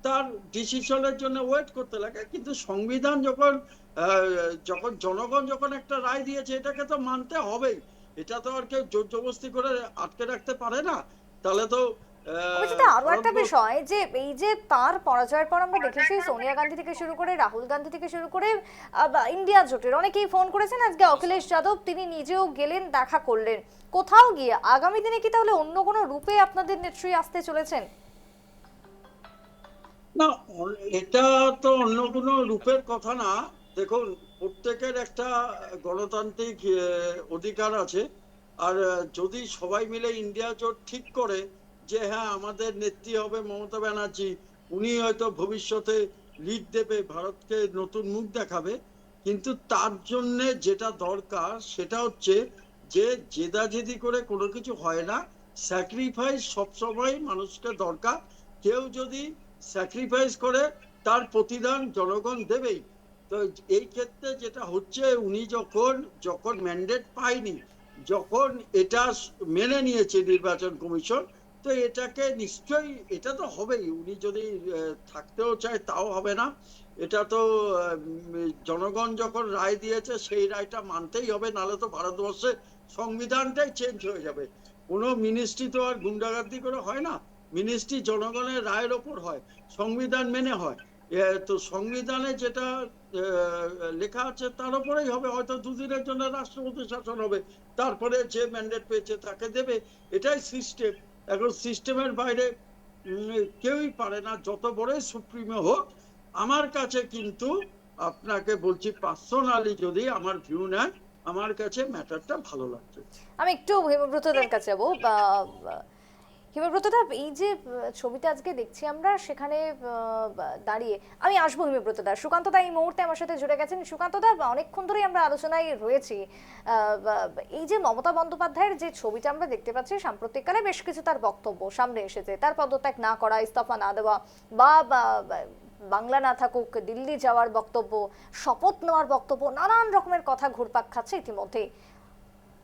তার ডিসিশনের জন্য ওয়েট করতে লাগে। কিন্তু সংবিধান যখন জনগণ যখন একটা রায় দিয়েছে, এটাকে তো মানতে হবেই। এটা তো আর কেউ জোর জবরদস্তি করে আটকে রাখতে পারে না। তাহলে তো অভিজিৎ, আরো একটা ভারতবর্ষ বিষয় যে এই যে তার পরাজয়ের পর আমরা দেখেছি সোনিয়া গান্ধী থেকে শুরু করে রাহুল গান্ধী থেকে শুরু করে ইন্ডিয়া জোটের অনেকেই ফোন করেছেন, আজকে অখিলেশ যাদব তিনি নিজেও গেলেন, দেখা করলেন। কোথাও গিয়ে আগামী দিনে কি তাহলে অন্য কোনো রূপে আপনাদের নেত্রী আসতে চলেছেন? না, এটা তো অন্য কোনো রূপের কথা না। দেখুন, প্রত্যেকের একটা গণতান্ত্রিক অধিকার আছে। আর যদি সবাই মিলে ইন্ডিয়া জোট ঠিক করে যে হ্যাঁ আমাদের নেত্রী হবে মমতা ব্যানার্জি, উনি হয়তো ভবিষ্যতে লিড দেবে, ভারতকে নতুন মুখ দেখাবে, কিন্তু তার জন্যে যেটা দরকার সেটা হচ্ছে যে জেদাজেদি করে কোনো কিছু হয় না। স্যাক্রিফাইস সবসময় মানুষকে দরকার। কেউ যদি স্যাক্রিফাইস করে তার প্রতিদান জনগণ দেবেই। তো এই ক্ষেত্রে যেটা হচ্ছে, উনি যখন যখন ম্যান্ডেট পায়নি, যখন এটা মেনে নিয়েছে নির্বাচন কমিশন, তো এটাকে নিশ্চয়ই, এটা তো হবেই। উনি যদি থাকতেও চায় তাও হবে না। এটা তো জনগণ যখন রায় দিয়েছে সেই রায়টা মানতেই হবে, নাহলে তো ভারতবর্ষে সংবিধানটাই চেঞ্জ হয়ে যাবে। কোনো মিনিস্ট্রি তো আর গুন্ডাগার্দি করে হয় না, মিনিস্ট্রি জনগণের রায়ের ওপর হয়, সংবিধান মেনে হয়। তো সংবিধানে যেটা লেখা আছে তার উপরেই হবে। হয়তো দুদিনের জন্য রাষ্ট্রপতি শাসন হবে, তারপরে যে ম্যান্ডেট পেয়েছে তাকে দেবে। এটাই সিস্টেম। এখন সিস্টেমের বাইরে কেউই পারে না, যত বড়ই সুপ্রিমো হোক। আমার কাছে কিন্তু, আপনাকে বলছি পার্সোনালি যদি আমার ভিউ নেয়, আমার কাছে ম্যাটারটা ভালো লাগছে। আমি একটু হেমব্রতদার কাছে যাবো। হিমব্রতদা, এই যে ছবিটা আজকে দেখছি আমরা, সেখানে দাঁড়িয়ে আমি আসবো হিমব্রতদা। সুকান্তদা এই মুহূর্তে আমার সাথে জুড়ে গেছেন। সুকান্তদা, অনেকক্ষণ ধরেই আমরা আলোচনায় রয়েছি। এই যে মমতা বন্দ্যোপাধ্যায়ের যে ছবিটা আমরা দেখতে পাচ্ছি, সাম্প্রতিককালে বেশ কিছু তার বক্তব্য সামনে এসেছে, তার পদত্যাগ না করা, ইস্তফা না দেওয়া, বা বাংলা না থাকুক, দিল্লি যাওয়ার বক্তব্য, শপথ নেওয়ার বক্তব্য, নানান রকমের কথা ঘুরপাক খাচ্ছে ইতিমধ্যে।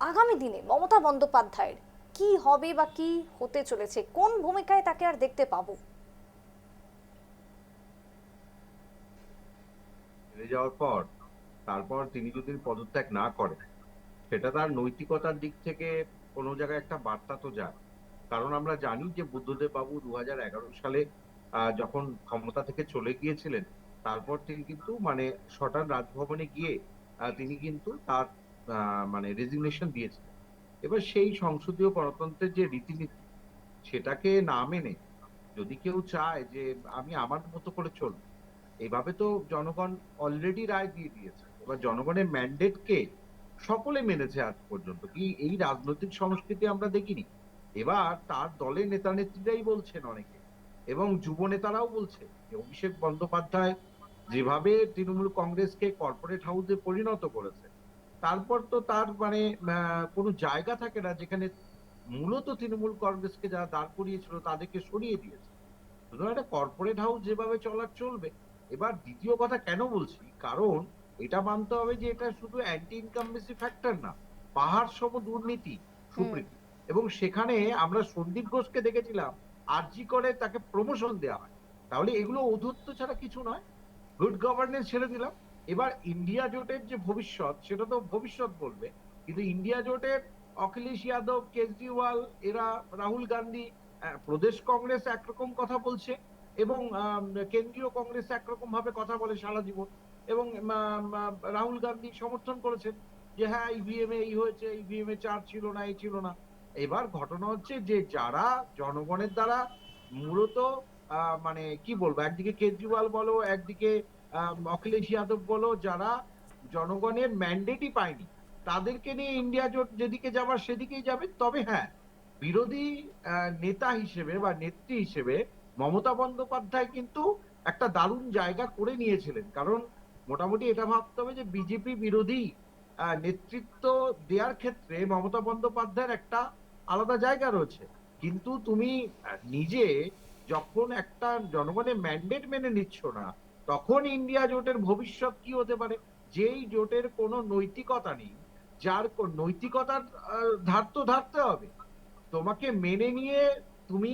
আগামী দিনে মমতা বন্দ্যোপাধ্যায়ের কি হবে বা কি হতে চলেছে, কোন ভূমিকায় তাকে আর দেখতে পাবো? হেরে যাওয়ার পর তারপর তিনি যদি পদত্যাগ না করেন, সেটা তার নৈতিকতার দিক থেকে কোনো জায়গায় একটা বার্তা তো যায়। কারণ আমরা জানি যে বুদ্ধদেব বাবু 2011 সালে যখন ক্ষমতা থেকে চলে গিয়েছিলেন, তারপর তিনি কিন্তু মানে সটান রাজভবনে গিয়ে তিনি কিন্তু তার মানে রেজিগনেশন দিয়েছিলেন। এবার সেই সংসদীয় গণতন্ত্রের যে রীতিনীতি, সেটাকে না মেনে যদি কেউ চায় যে আমি আমার মতো করে চলবো, এভাবে তো জনগণ অলরেডি রায় দিয়ে দিয়েছে। এবার জনগণের ম্যান্ডেটকে সকলে মেনেছে আজ পর্যন্ত, কি এই রাজনৈতিক সংস্কৃতি আমরা দেখিনি। এবার তার দলের নেতা নেত্রীরাই বলছেন অনেকে, এবং যুব নেতারাও বলছে যে অভিষেক বন্দ্যোপাধ্যায় যেভাবে তৃণমূল কংগ্রেসকে কর্পোরেট হাউসে পরিণত করেছে, তারপর তো তার মানে কোনো জায়গা থাকে না যেখানে মূলত তৃণমূল কংগ্রেসকে যারা দাঁড় করিয়েছিল তাদেরকে সরিয়ে দিয়েছে। সুতরাং একটা কর্পোরেট হাউস যেভাবে চলার চলবে। এবার দ্বিতীয় কথা কেন বলছি, কারণ এটা মানতে হবে যে এটা শুধু অ্যান্টি ইনকামবেন্সি ফ্যাক্টর না, পাহাড় সম দুর্নীতি সুপ্রীতি। এবং সেখানে আমরা সন্দীপ ঘোষকে দেখেছিলাম আরজি করে তাকে প্রমোশন দেওয়া হয়। তাহলে এগুলো ঔদ্ধত্য ছাড়া কিছু নয়। গুড গভর্নেন্স ছেড়ে দিলাম। এবার ইন্ডিয়া জোটের যে ভবিষ্যৎ, সেটা তো ভবিষ্যৎ বলবে। কিন্তু ইন্ডিয়া জোটের অখিলেশ যাদব, কেজরিওয়াল, এরা, রাহুল গান্ধী, প্রদেশ কংগ্রেস একরকম কথা বলছে এবং কেন্দ্রীয় কংগ্রেস একরকম ভাবে কথা বলে সারা জীবন। এবং রাহুল গান্ধী সমর্থন করেছেন যে হ্যাঁ ইভিএম এ এই হয়েছে, ইভিএম এ চার ছিল না, এই ছিল না। এবার ঘটনা হচ্ছে যে যারা জনগণের দ্বারা মূলত মানে কি বলবো, একদিকে কেজরিওয়াল বলো, একদিকে অখিলেশ যাদব বলো, যারা জনগণের ম্যান্ডেটই পায়নি, তাদেরকে নিয়ে ইন্ডিয়া জোট যেদিকে যাবার সেদিকেই যাবে। তবে হ্যাঁ, বিরোধী নেতা হিসেবে বা নেত্রী হিসেবে মমতা বন্দ্যোপাধ্যায় কিন্তু একটা দারুণ জায়গা করে নিয়েছিলেন। কারণ মোটামুটি এটা ভাবতে হবে যে বিজেপি বিরোধী নেতৃত্ব দেওয়ার ক্ষেত্রে মমতা বন্দ্যোপাধ্যায়ের একটা আলাদা জায়গা রয়েছে। কিন্তু তুমি নিজে যখন একটা জনগণের ম্যান্ডেট মেনে নিচ্ছ না, তখন ইন্ডিয়া জোটের ভবিষ্যৎ কি হতে পারে? যেই জোটের কোনো নৈতিকতা নেই, যার নৈতিকতার ধার তো ধারতে হবে, তোমাকে মেনে নিয়ে তুমি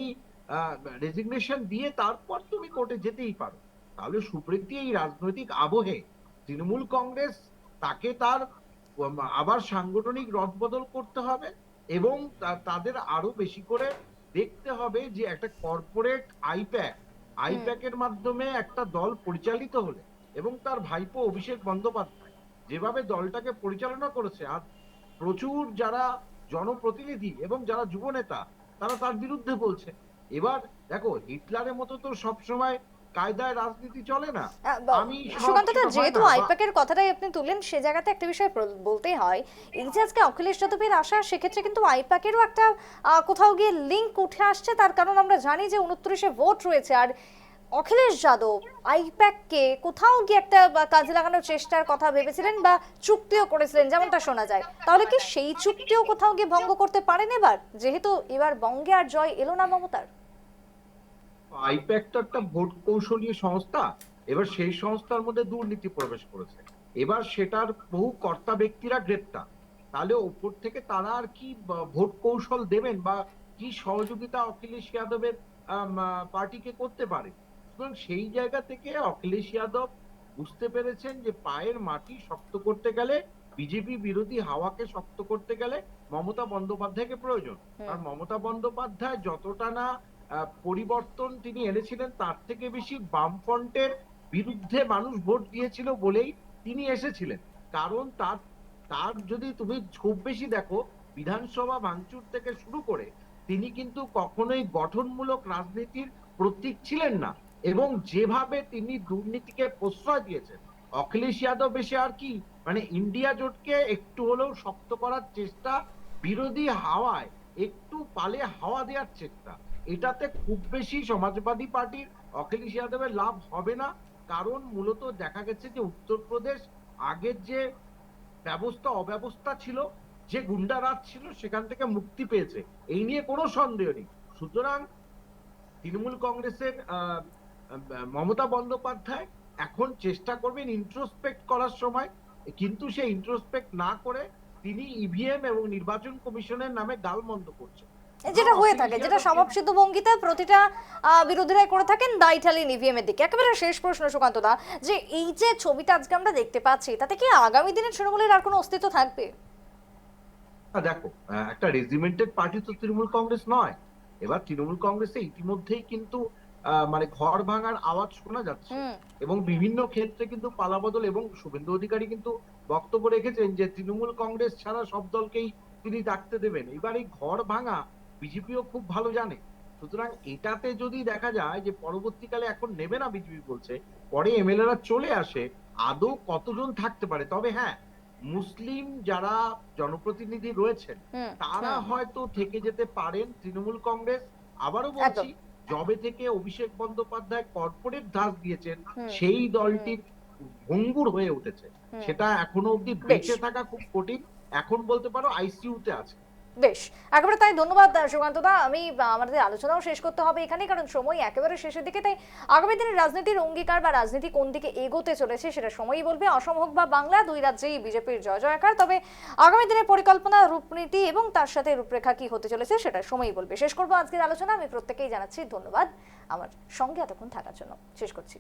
রেজিগনেশন দিয়ে তারপর তুমি কোর্টে যেতেই পারো। তাহলে সুপ্রীতি এই রাজনৈতিক আবহে তৃণমূল কংগ্রেস তাকে তার আবার সাংগঠনিক রদবদল করতে হবে এবং তাদের আরো বেশি করে দেখতে হবে যে একটা কর্পোরেট আইপ্যাকের মাধ্যমে একটা দল পরিচালিত হলে, এবং তার ভাইপো অভিষেক বন্দ্যোপাধ্যায় যেভাবে দলটাকে পরিচালনা করেছে, আর প্রচুর যারা জনপ্রতিনিধি এবং যারা যুব নেতা তারা তার বিরুদ্ধে বলছে। এবার দেখো, হিটলারের মতো তো সবসময় কায়দায় রাজনীতি চলে না। আমি সুকান্তদা, যেহেতু আইপ্যাকের কথাটাই আপনি তুললেন, সে জায়গাতে একটা বিষয় বলতেই হয়, এই যে আজকে অখিলেশ যাদবের আসা, সেক্ষেত্রে কিন্তু আইপ্যাকেরও একটা কোথাও গিয়ে লিঙ্ক উঠে আসছে। তার কারণ আমরা জানি যে 29-এ ভোট রয়েছে, আর অখিলেশ যাদব আইপ্যাককে কোথাও গিয়ে একটা কাজে লাগানোর চেষ্টার কথা ভেবেছিলেন বা চুক্তিও করেছিলেন, যেমনটা শোনা যায়। তাহলে কি সেই চুক্তিও কোথাও গিয়ে ভঙ্গ করতে পারেন এবার, যেহেতু এবার বঙ্গে আর জয় এলো না মমতার? আইপ্যাক তো একটা ভোট কৌশলী সংস্থা, এবার সেই সংস্থার মধ্যে দুর্নীতি প্রবেশ করেছে, এবার সেটার বহু কর্তা ব্যক্তিরা গ্রেপ্তার। তাহলে ওপর থেকে তারা আর কি ভোট কৌশল দেবেন বা কি সহযোগিতা অখিলেশ যাদবের পার্টিকে করতে পারে? সুতরাং সেই জায়গা থেকে অখিলেশ যাদব বুঝতে পেরেছেন যে পায়ের মাটি শক্ত করতে গেলে, বিজেপি বিরোধী হাওয়াকে শক্ত করতে গেলে মমতা বন্দ্যোপাধ্যায়কে প্রয়োজন। আর মমতা বন্দ্যোপাধ্যায় যতটা না পরিবর্তন তিনি এনেছিলেন, তার থেকে বেশি বামফ্রন্টের বিরুদ্ধে মানুষ ভোট দিয়েছিল বলেই তিনি এসেছিলেন। কারণ তার তার যদি তুমি খুব বেশি দেখো, বিধানসভা ভাঙচুর থেকে শুরু করে তিনি কিন্তু কখনোই গঠনমূলক রাজনীতির প্রতীক ছিলেন না, এবং যেভাবে তিনি দুর্নীতিকে প্রশ্রয় দিয়েছেন, অখিলেশ যাদব এসে আর কি মানে ইন্ডিয়া জোটকে একটু হলেও শক্ত করার চেষ্টা, বিরোধী হাওয়ায় একটু পালে হাওয়া দেওয়ার চেষ্টা, এটাতে খুব বেশি সমাজবাদী পার্টির অখিলেশ যাদবের লাভ হবে না। কারণ মূলত দেখা গেছে যে উত্তরপ্রদেশ আগের যে ব্যবস্থা অব্যবস্থা ছিল, যে গুন্ডারাজ ছিল, সেখান থেকে মুক্তি পেয়েছে, এই নিয়ে কোনো সন্দেহ নেই। সুতরাং তৃণমূল কংগ্রেসের মমতা বন্দ্যোপাধ্যায় এখন চেষ্টা করবেন ইন্ট্রোস্পেক্ট করার সময়, কিন্তু সে ইন্ট্রোস্পেক্ট না করে তিনি ইভিএম এবং নির্বাচন কমিশনের নামে গালমন্দ করছেন, যেটা হয়ে থাকে, যেটা স্বভাবসিদ্ধ ভঙ্গিতে প্রতিটা বিরোধীরাই করে থাকেন, দায় ঠালিয়ে ইভিএম এর দিকে। একেবারে শেষ প্রশ্ন সুকান্ত দা, যে এই যে ছবিটা আজকে আমরা দেখতে পাচ্ছি, তাতে কি আগামী দিনে তৃণমূলের আর কোনো অস্তিত্ব থাকবে? দেখো, একটা রেজিমেন্টেড পার্টি তো তৃণমূল কংগ্রেস নয়। এবার তৃণমূল কংগ্রেসে ইতিমধ্যেই কিন্তু মানে ঘর ভাঙার আওয়াজ শোনা যাচ্ছে, এবং বিভিন্ন ক্ষেত্রে কিন্তু পালাবদল, এবং শুভেন্দু অধিকারী কিন্তু বক্তব্য রেখেছেন যে তৃণমূল কংগ্রেস ছাড়া সব দলকেই তিনি ডাকতে দেবেন। এবার এই ঘর ভাঙা বিজেপিও খুব ভালো জানে। সুতরাং এটাতে যদি দেখা যায় যে পরবর্তীকালে এখন নেবে না বিজেপি বলছে, পরে এমএলএরা চলে আসে, আদৌ কতজন থাকতে পারে? তবে হ্যাঁ, মুসলিম যারা জনপ্রতিনিধি রয়েছেন তারা হয়তো থেকে যেতে পারেন তৃণমূল কংগ্রেস। আবারও বলছি, জবে থেকে অভিষেক বন্দ্যোপাধ্যায় কর্পোরেট ধাস দিয়েছেন, সেই দলটির ভঙ্গুর হয়ে উঠেছে, সেটা এখনো অব্দি বেঁচে থাকা খুব কঠিন। এখন বলতে পারো আইসিইউতে আছে। বেশ, একেবারে তাই। ধন্যবাদ সুকান্ত দা। আমি আমাদের আলোচনাও শেষ করতে হবে এখানে, কারণ সময় একেবারে শেষের দিকে। তাই আগামী দিনের রাজনীতির অঙ্গীকার বা রাজনীতি কোন দিকে এগোতে চলেছে সেটা সময়ই বলবে। অসম হোক বা বাংলা, দুই রাজ্যেই বিজেপির জয় জয়কার। তবে আগামী দিনের পরিকল্পনা, রূপনীতি এবং তার সাথে রূপরেখা কি হতে চলেছে সেটা সময়ই বলবে। শেষ করবো আজকের আলোচনা। আমি প্রত্যেকেই জানাচ্ছি ধন্যবাদ আমার সঙ্গে এতক্ষণ থাকার জন্য। শেষ করছি।